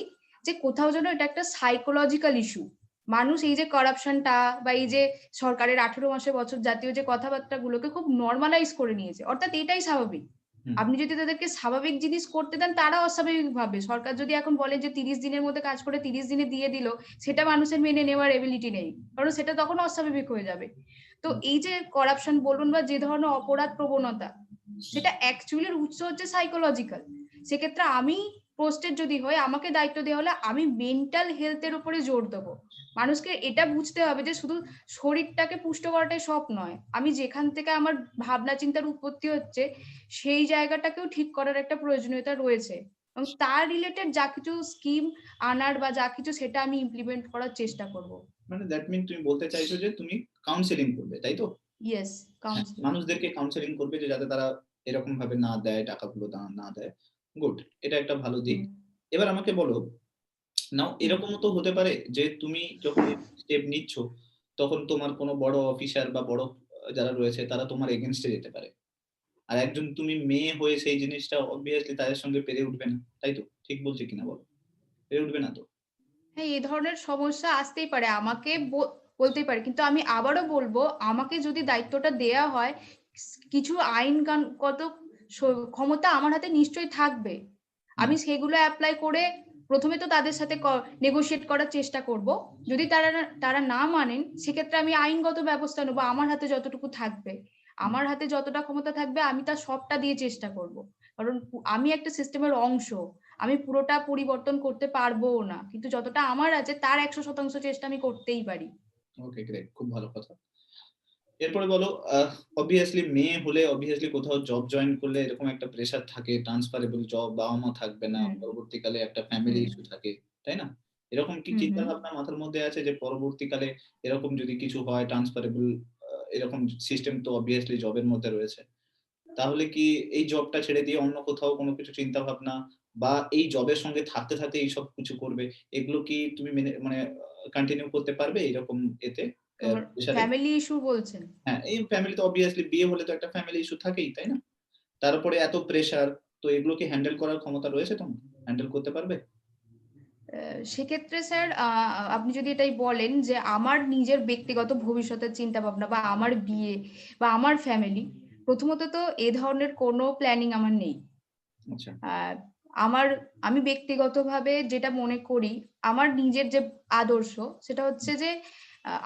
যে কোথাও যেন এটা একটা সাইকোলজিক্যাল ইস্যু। মানুষ এই যে কারাপশনটা বা এই যে সরকারের 18 মাসে বছর জাতীয় যে কথাবার্তাগুলোকে খুব নর্মালাইজ করে নিয়েছে, অর্থাৎ এটাই স্বাভাবিক। হুম, আপনি যদি তাদেরকে স্বাভাবিক জিনিস করতে দেন, তারা অস্বাভাবিক ভাবে। সরকার যদি এখন বলে যে 30 দিনের মধ্যে কাজ করে 30 দিনে দিয়ে দিল, সেটা মানুষের মেনে নেওয়ার এবিলিটি নেই, কারণ সেটা তখন অস্বাভাবিক হয়ে যাবে। তো হুম, এই যে করাপশন বলুন বা যে ধরনের অপরাধ প্রবণতা, সেটা অ্যাকচুয়ালি উৎস হচ্ছে সাইকোলজিক্যাল। সেক্ষেত্রে আমি পোস্টেড যদি হয়, আমাকে দায়িত্ব দেওয়া হলে আমি মেন্টাল হেলথের উপরে জোর দেবো। মানুষকে এটা বুঝতে হবে যে শুধু শরীরটাকে পুষ্ট করাটাই সব নয়, আমি যেখান থেকে আমার ভাবনা চিন্তার উৎপত্তি হচ্ছে সেই জায়গাটাকেও ঠিক করার একটা প্রয়োজনীয়তা রয়েছে, এবং তার রিলেটেড যা কিছু স্কিম আনার বা যা কিছু সেটা আমি ইমপ্লিমেন্ট করার চেষ্টা করব। মানে দ্যাট মিন তুমি বলতে চাইছো যে তুমি কাউন্সেলিং করবে, তাই তো? ইয়েস, হ্যাঁ, কাউন্সিলিং। মানুষদেরকে কাউন্সেলিং করবে যে যাতে তারা এরকম ভাবে না দেয়, টাকাগুলো না দেয়। গুড, এটা একটা ভালো দিক। হুম এবার আমাকে বলো, নাও হুম এরকমও তো হতে পারে যে তুমি যখন স্টেপ নিচ্ছ তখন তোমার কোনো বড় অফিসার বা বড় যারা রয়েছে তারা তোমার এগেইনস্টে যেতে পারে। আর একজন তুমি মেয়ে হয়ে সেই জিনিসটা অবভিয়াসলি তাদের সঙ্গে পেরে উঠবে না। তাই তো? ঠিক বলছি কিনা বলো? পেরে উঠবে না তো? হ্যাঁ, এই ধরনের সমস্যা আসতেই পারে, আমাকে বলতেই পারে, কিন্তু আমি আবারও বলবো, আমাকে যদি দায়িত্বটা দেয়া হয়, কিছু আইনগত ক্ষমতা আমার হাতে নিশ্চয়ই থাকবে। হুম, আমি সেগুলো অ্যাপ্লাই করে প্রথমে তো তাদের সাথে নেগোশিয়েট করার চেষ্টা করব। যদি তারা না মানেন, সেক্ষেত্রে আমি আইনগত ব্যবস্থা নেবো আমার হাতে যতটুকু থাকবে। হুম। আমার হাতে যতটা ক্ষমতা থাকবে আমি তার সবটা দিয়ে চেষ্টা করব, কারণ আমি একটা সিস্টেমের অংশ। আমি পুরোটা পরিবর্তন করতে পারবোও না, কিন্তু যতটা আমার আছে তার 100% চেষ্টা আমি করতেই পারি। ওকে, গ্রেট। খুব ভালো কথা। এরপরে বলো, অবভিয়াসলি মেয়ে হলে অবভিয়াসলি কোথাও জব জয়েন করলে এরকম একটা প্রেশার থাকে, ট্রান্সফারেবল জব, বাবা-মা থাকবে না, হুম পরবর্তীকালে একটা ফ্যামিলি হুম ইস্যু থাকে, তাই না? এরকম কি হুম চিন্তা হুম ভাবনা মাথার মধ্যে আছে যে পরবর্তীকালে এরকম যদি কিছু হয় ট্রান্সফারেবল, এরকম সিস্টেম তো অবভিয়াসলি জবের মধ্যে রয়েছে। তাহলে কি এই জবটা ছেড়ে দিয়ে অন্য কোথাও কোনো কিছু চিন্তা ভাবনা, বা এই জবের সঙ্গে থাকতে এইসব কিছু করবে, এগুলো কি তুমি মেনে মানে কন্টিনিউ করতে পারবে এরকম এতে তোমার প্রেশারে? ফ্যামিলি ইস্যু বলছেন? হ্যাঁ, এই ফ্যামিলি তো অবভিয়াসলি বিয়ে হলে তো একটা ফ্যামিলি ইস্যু থাকেই, তাই না? তার উপরে এত প্রেশার, তো এগুলো কি হ্যান্ডেল করার ক্ষমতা রয়েছে তোমার? হ্যান্ডেল করতে পারবে? সেক্ষেত্রে স্যার আপনি যদি এটাই বলেন যে আমার নিজের ব্যক্তিগত ভবিষ্যতের চিন্তা ভাবনা বা আমার বিয়ে বা আমার ফ্যামিলি, প্রথমত তো এ ধরনের কোনো প্ল্যানিং আমার নেই। আচ্ছা, আহ, আমি ব্যক্তিগতভাবে যেটা মনে করি, আমার নিজের যে আদর্শ সেটা হচ্ছে যে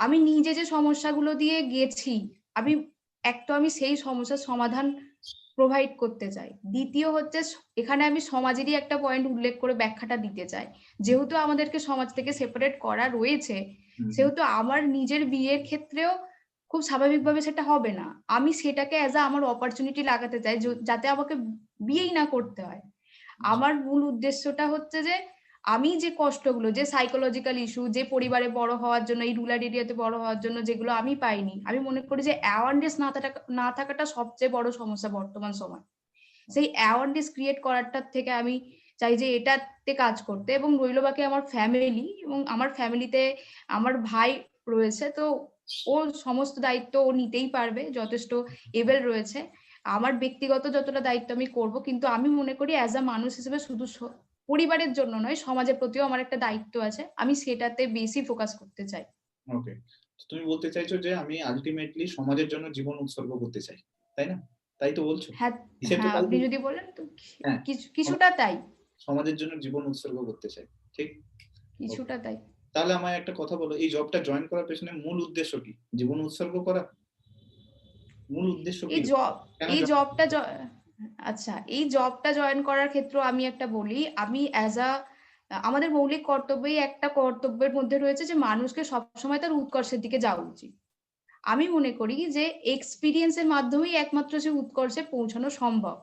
আমি নিজে যে সমস্যাগুলো দিয়ে গেছি, আমি আমি সেই সমস্যার সমাধান প্রোভাইড করতে চাই। দ্বিতীয় হচ্ছে এখানে আমি সমাজেরই একটা পয়েন্ট উল্লেখ করে ব্যাখ্যাটা দিতে চাই। যেহেতু আমাদেরকে সমাজ থেকে সেপারেট করা রয়েছে, হুম, হুম, সেহেতু আমার নিজের বিয়ের ক্ষেত্রেও খুব স্বাভাবিকভাবে সেটা হবে না। আমি সেটাকে আমার অপরচুনিটি লাগাতে চাই যাতে আমাকে বিয়েই না করতে হয়। আচ্ছা, আমার মূল উদ্দেশ্যটা হচ্ছে যে আমি যে কষ্টগুলো, যে সাইকোলজিক্যাল ইস্যু, যে পরিবারে বড় হওয়ার জন্য, এই রুরাল এরিয়াতে বড় হওয়ার জন্য যেগুলো আমি পাইনি, আমি মনে করি যে অ্যাওয়ারনেস না থাকাটা সবচেয়ে বড় সমস্যা বর্তমান সময়। সেই অ্যাওয়ারনেস ক্রিয়েট করাটার থেকে আমি চাই যে এটাতে কাজ করতে। এবং রইল বাকি আমার ফ্যামিলি, এবং আমার ফ্যামিলিতে আমার ভাই রয়েছে, তো ওর সমস্ত দায়িত্ব ও নিতেই পারবে, যথেষ্ট এবেল রয়েছে। আমার ব্যক্তিগত যতটা দায়িত্ব আমি করব, কিন্তু আমি মনে করি অ্যাজ আ মানুষ হিসেবে শুধু পরিবারের জন্য নয়, সমাজের প্রতিও আমার একটা দায়িত্ব আছে, আমি সেটাতে বেশি ফোকাস করতে চাই। ওকে। তো তুমি বলতে চাইছো যে আমি আল্টিমেটলি সমাজের জন্য জীবন উৎসর্গ করতে চাই। তাই না? তাই তো বলছো? হ্যাঁ, হিসেব তো হ্যাঁ, তাই আপনি বলছে। যদি বলেন তো হ্যাঁ, কিছুটা তাই, সমাজের জন্য জীবন উৎসর্গ করতে চাই। ঠিক? ওকে। কিছুটা তাই। তাহলে আমায় একটা কথা বলো, এই জবটা জয়েন করার পেছনে মূল উদ্দেশ্য কি? জীবন উৎসর্গ করা? মূল উদ্দেশ্য কি? এই জব কেন এই জয়েন জবটা আচ্ছা, এই জবটা জয়েন করার ক্ষেত্রে আমি একটা বলি, আমি আমাদের মৌলিক কর্তব্যই একটা কর্তব্যের মধ্যে রয়েছে যে মানুষকে সবসময় তার উৎকর্ষের দিকে যাওয়া উচিত। আমি মনে করি যে এক্সপিরিয়েন্সের মাধ্যমেই একমাত্র সে উৎকর্ষে পৌঁছানো সম্ভব।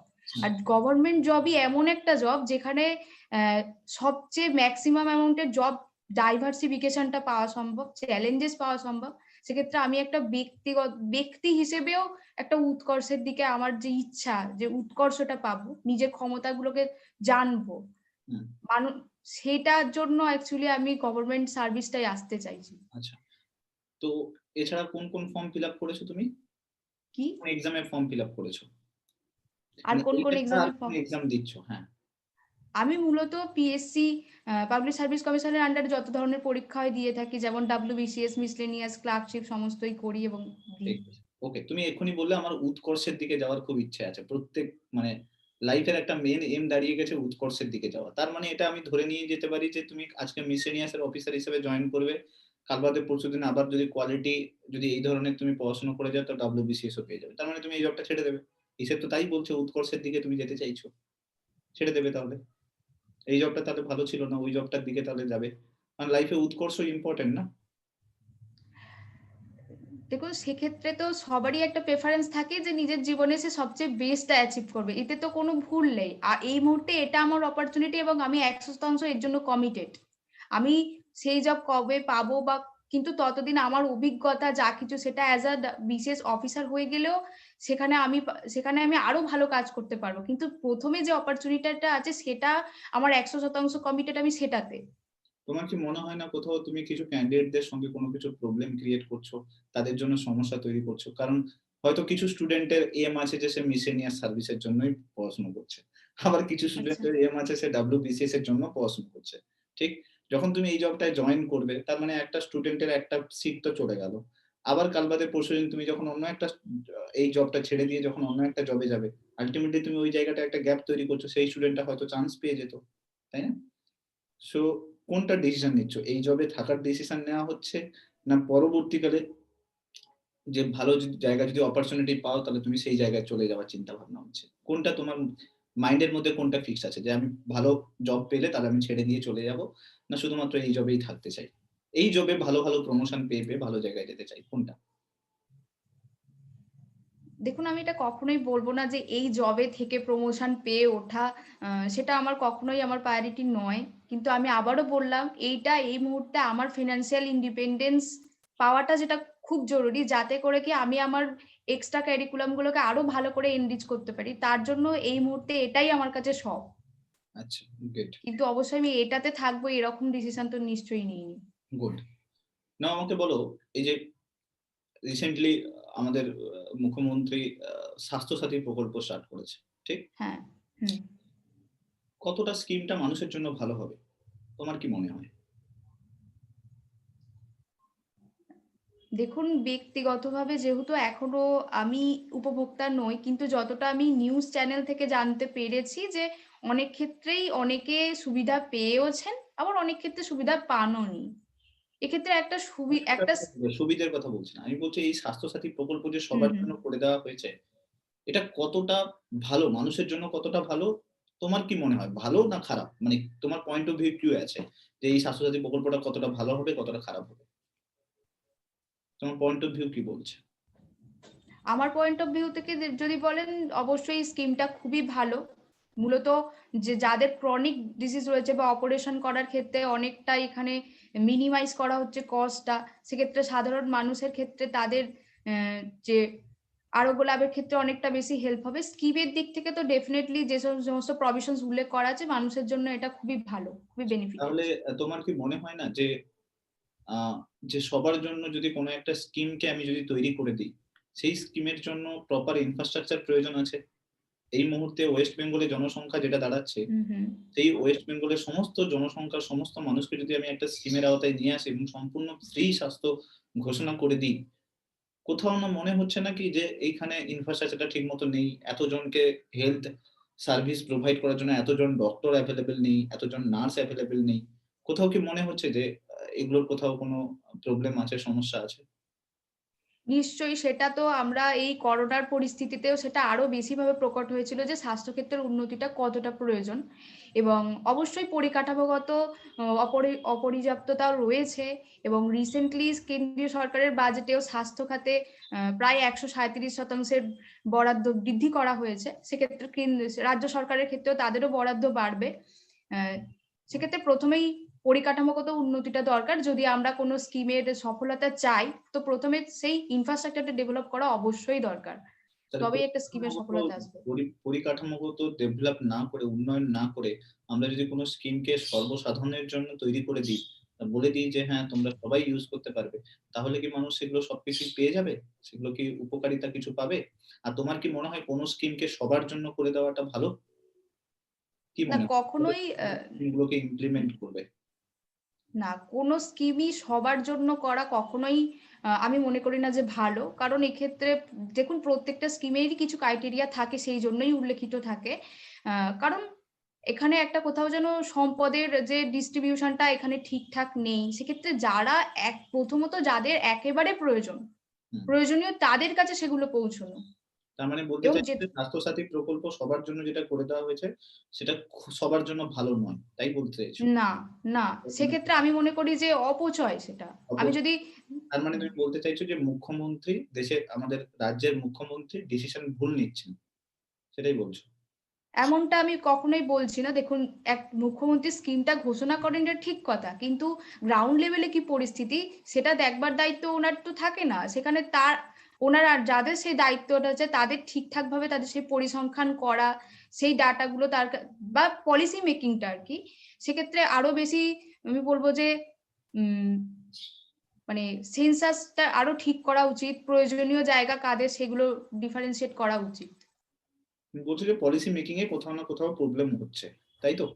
আর গভর্নমেন্ট জবই এমন একটা জব যেখানে সবচেয়ে ম্যাক্সিমাম অ্যামাউন্টের জব ডাইভার্সিফিকেশনটা পাওয়া সম্ভব, চ্যালেঞ্জেস পাওয়া সম্ভব। সেক্ষেত্রে আমি একটা ব্যক্তি হিসেবেও একটা উৎকর্ষের দিকে আমার যে ইচ্ছা, যে উৎকর্ষটা পাবো, নিজের ক্ষমতাগুলোকে জানবো, হুম, মানুষ, সেটার জন্য অ্যাকচুয়ালি আমি গভর্নমেন্ট সার্ভিসটাই আসতে চাইছি। আচ্ছা। তো এছাড়া কোন ফর্ম ফিল আপ করেছো তুমি? কি? কোন এক্সামের ফর্ম ফিল আপ করেছো? আর মানে কোন কোন এইটা ছাড়া আর এক্সামের কোন ফর্ম? এক্সাম দিচ্ছ? হ্যাঁ, আমি মূলত পিএসসি, পাবলিক সার্ভিস কমিশনের আন্ডারে যত ধরনের পরীক্ষা হয় দিয়ে থাকি, যেমন ডাব্লিউবিসিএস, মিসলেনিয়াস, ক্লার্কশিপ সমস্তই করি এবং দিই। ঠিক আছে। ওকে, তুমি এক্ষুনি বললে আমার উৎকর্ষের দিকে যাওয়ার খুব ইচ্ছে আছে। মানে লাইফের একটা মেইন এইম দাঁড়িয়ে গেছে উৎকর্ষের দিকে যাওয়া। তার মানে এটা আমি ধরে নিয়ে যেতে পারি যে তুমি আজকে মিসেলিনিয়াস এর অফিসার হিসেবে জয়েন করবে। কাল বাদে পরশুদিন আবার যদি এই ধরনের তুমি পড়াশোনা করে যাও তো WBCS ও পেয়ে যাবে। তার মানে তুমি এই জবটা ছেড়ে দেবে। হিসেব তো তাই বলছে উৎকর্ষের দিকে তুমি যেতে চাইছো। ছেড়ে দেবে তাহলে। এই জবটা তাহলে ভালো ছিল না, ওই জবটার দিকে তাহলে যাবে। কারণ লাইফে উৎকর্ষ ইম্পোর্টেন্ট না? দেখুন, সেক্ষেত্রে তো সবারই একটা প্রেফারেন্স থাকে যে নিজের জীবনে সে সবচেয়ে বেস্টটা অ্যাচিভ করবে, এতে তো কোনো ভুল নেই। আর এই মুহূর্তে এটা আমার অপরচুনিটি এবং আমি 100% এর জন্য কমিটেড। আমি সেই জব কবে পাবো বা, কিন্তু ততদিন আমার অভিজ্ঞতা যা কিছু সেটা অ্যাজ আ বিশেষ অফিসার হয়ে গেলেও সেখানে আমি আরো ভালো কাজ করতে পারবো, কিন্তু প্রথমে যে অপরচুনিটিটা আছে সেটা আমার 100% কমিটেড আমি সেটাতে। তোমার কি মনে হয় না কোথাও তুমি কিছু ক্যান্ডিডেটদের সঙ্গে কোনো কিছু প্রবলেম ক্রিয়েট করছো? তাদের জন্য সমস্যা তৈরি করছো? কারণ হয়তো কিছু স্টুডেন্টের এম আছে যে সে মিসেলিনিয়াস সার্ভিসের জন্যই পড়াশোনা করছে। আবার কিছু আচ্ছা, স্টুডেন্টের এম আছে সে WBCS এর জন্য পড়াশোনা করছে। ঠিক? যখন তুমি এই জবটায় জয়েন করবে তার মানে একটা স্টুডেন্টের একটা সিট তো চলে গেল। আবার কাল বাদে পরশুদিন তুমি যখন অন্য একটা এই জবটা ছেড়ে দিয়ে যখন অন্য একটা জবে যাবে, আল্টিমেটলি তুমি ওই জায়গাটায় একটা গ্যাপ তৈরি করছো। সেই স্টুডেন্টটা হয়তো চান্স পেয়ে যেত। তাই না? সো কোনটা ডিসিশন নিচ্ছ? এই জবে থাকার ডিসিশন নেওয়া হচ্ছে না পরবর্তীকালে যে ভালো জায়গায় যদি অপরচুনিটি পাও তাহলে তুমি সেই জায়গায় চলে যাওয়ার চিন্তা ভাবনা হচ্ছে। কোনটা তোমার মাইন্ডের মধ্যে কোনটা ফিক্স আছে যে আমি ভালো জব পেলে তাহলে আমি ছেড়ে দিয়ে চলে যাব। না শুধুমাত্র এই জবেই থাকতে চাই। এই জবে ভালো প্রমোশন পেয়ে ভালো জায়গায় যেতে চাই। কোনটা? দেখুন, আমি এটা কখনোই বলবো না যে এই জবে থেকে প্রমোশন পেয়ে ওঠা সেটা আমার কখনোই আমার প্রায়োরিটি নয়। কিন্তু আমি আবারও বললাম, এইটা এই মুহূর্তে আমার ফিনান্সিয়াল ইন্ডিপেন্ডেন্স পাওয়াটা যেটা খুব জরুরি, যাতে করে কি আমি আমার এক্সট্রা কারিকুলাম গুলোকে আরো ভালো করে এনরিচ করতে পারি। তার জন্য এই মুহূর্তে এটাই আমার কাছে সব। আচ্ছা, গুড, কিন্তু অবশ্যই আমি এটাতে থাকবো এরকম ডিসিশন তো নিশ্চয়ই নিইনি। গুড। না আমাকে বলো, এই যে রিসেন্টলি আমাদের মুখ্যমন্ত্রী স্বাস্থ্য সাথী প্রকল্প স্টার্ট করেছে। ঠিক? হ্যাঁ, হুম। কতটা স্কিমটা মানুষের জন্য ভালো হবে? তোমার কি মনে হয়? দেখুন ব্যক্তিগতভাবে যেহেতু এখনো আমি উপভোক্তা নই, কিন্তু যতটা আমি নিউজ চ্যানেল থেকে জানতে পেরেছি যে অনেক ক্ষেত্রেই অনেকে সুবিধা পেয়েওছেন, আবার অনেক ক্ষেত্রে সুবিধা পানওনি। এক্ষেত্রে একটা সুবিধার একটা কথা সুবিধার কথা বলছি না। আমি বলছি এই স্বাস্থ্যসাথী প্রকল্প যে হুম, সবার হুম। জন্য করে দেওয়া হয়েছে, এটা কতটা ভালো? মানুষের জন্য কতটা ভালো? তোমার কি মনে হয়? ভালো না খারাপ? মানে তোমার পয়েন্ট অফ ভিউ কি আছে? যে এই স্বাস্থ্যসাথী প্রকল্পটা কতটা ভালো হবে, কতটা খারাপ হবে? তোমার পয়েন্ট অফ ভিউ কি বলছে? আমার পয়েন্ট অফ ভিউ থেকে যদি বলেন, অবশ্যই স্কিমটা খুবই ভালো। মূলত যে যাদের ক্রনিক ডিজিজ রয়েছে বা অপারেশন করার ক্ষেত্রে অনেকটা এখানে মিনিমাইজ করা হচ্ছে কস্টটা। সেক্ষেত্রে সাধারণ মানুষের ক্ষেত্রে তাদের যে আরোগ্য লাভের ক্ষেত্রে অনেকটা বেশি হেল্প হবে। স্কিমের দিক থেকে তো ডেফিনিটলি যে সমস্ত প্রভিশনস উল্লেখ করা আছে মানুষের জন্য এটা খুবই ভালো, খুবই বেনিফিটেড। তাহলে তোমার কি মনে হয় না যে আ যে সবার জন্য যদি কোন একটা স্কিমকে আমি যদি তৈরি করে দিই, সেই স্কিমের জন্য প্রপার ইনফ্রাস্ট্রাকচার প্রয়োজন আছে। এই মুহূর্তে ওয়েস্ট বেঙ্গলে জনসংখ্যা যেটা দাঁড়াচ্ছে, হুম, হুম। সেই ওয়েস্ট বেঙ্গলের সমস্ত জনসংখ্যার সমস্ত মানুষকে যদি আমি একটা স্কিমের আওতায় নিয়ে আসি এবং সম্পূর্ণ ফ্রি স্বাস্থ্য ঘোষণা করে দিই, কোথাও না মনে হচ্ছে নাকি যে এইখানে ইনফ্রাস্ট্রাকচারটা ঠিকমতো নেই। এতজনকে হেলথ সার্ভিস প্রোভাইড করার জন্য এতজন ডক্টর এভেইলেবল নেই, এতজন নার্স এভেইলেবল নেই। কোথাও কি মনে হচ্ছে যে এগুলোর কোথাও কোনো প্রবলেম আছে, সমস্যা আছে? নিশ্চয়ই, সেটা তো আমরা এই করোনার পরিস্থিতিতেও সেটা আরো বেশিভাবে প্রকট হয়েছিল যে স্বাস্থ্যক্ষেত্রের উন্নতিটা কতটা প্রয়োজন, এবং অবশ্যই পরিকাঠামোগত অপর্যাপ্ততাও রয়েছে। এবং রিসেন্টলি কেন্দ্রীয় সরকারের বাজেটেও স্বাস্থ্য খাতে প্রায় ১৩৭% বরাদ্দ বৃদ্ধি করা হয়েছে। সেক্ষেত্রে রাজ্য সরকারের ক্ষেত্রেও তাদেরও বরাদ্দ বাড়বে। সেক্ষেত্রে প্রথমেই পরিকাঠামোগত উন্নতিটা দরকার। যদি আমরা কোনো স্কিমের সফলতা চাই, তো প্রথমে সেই ইনফ্রাস্ট্রাকচারটা ডেভেলপ করা অবশ্যই দরকার। তাহলে তবেই একটা স্কিমের সফলতা আসবে। পরিকাঠামোগত ডেভেলপ না করে, উন্নয়ন না করে আমরা যদি কোন স্কিমকে সর্বসাধারণের জন্য তৈরি করে দিই, বলে দিই যে হ্যাঁ, তোমরা সবাই ইউজ করতে পারবে। তাহলে কি মানুষ সেগুলো সবকিছুই পেয়ে যাবে? সেগুলো কি উপকারিতা কিছু পাবে? আর তোমার কি মনে হয় কোন স্কিমকে সবার জন্য করে দেওয়াটা ভালো? কি না মনে হয়? কিভাবে কখনোই স্কিমগুলোকে ইমপ্লিমেন্ট করবে? না, কোনো স্কিমই সবার জন্য করা কখনোই আমি মনে করি না যে ভালো। কারণ এক্ষেত্রে দেখুন প্রত্যেকটা স্কিমেরই কিছু ক্রাইটেরিয়া থাকে, সেই জন্যই উল্লেখিত থাকে। কারণ এখানে একটা কোথাও যেন সম্পদের যে ডিস্ট্রিবিউশনটা এখানে ঠিকঠাক নেই। সেক্ষেত্রে যারা প্রথমত যাদের একেবারে প্রয়োজন, হুম। প্রয়োজনীয় তাদের কাছে সেগুলো পৌঁছানো। তার মানে বলতে এবং চাইছেন যে স্বাস্থ্যসাথী প্রকল্প সবার জন্য যেটা করে দেওয়া হয়েছে, সেটা সবার জন্য ভালো নয়। তাই বলতে চাইছো? না, না, সেক্ষেত্রে আমি মনে করি যে অপচয় সেটা। আমি অপর যদি তার মানে তুমি বলতে চাইছো যে মুখ্যমন্ত্রী আমাদের রাজ্যের মুখ্যমন্ত্রী ডিসিশন ভুল নিচ্ছেন। সেটাই বলছো? এমনটা আমি কখনোই বলছি না। দেখুন, মুখ্যমন্ত্রী স্কিমটা ঘোষণা করেন এটা ঠিক কথা। কিন্তু গ্রাউন্ড লেভেলে কি পরিস্থিতি সেটা দেখবার দায়িত্ব উনার তো থাকে না। সেখানে ওনার আর যাদের সেই দায়িত্বটা আছে তাদের ঠিকঠাকভাবে তাদের সেই পরিসংখ্যান করা, সেই ডাটাগুলো বা পলিসি মেকিংটা আরকি। সেক্ষেত্রে আরো বেশি আমি বলব যে উম মানে সেনসাসটা আরো ঠিক করা উচিত। প্রয়োজনীয় জায়গা কাদের সেগুলো ডিফারেনশিয়েট করা উচিত। তুমি বলছো যে পলিসি মেকিং এ কোথাও না কোথাও প্রবলেম হচ্ছে। তাই তো?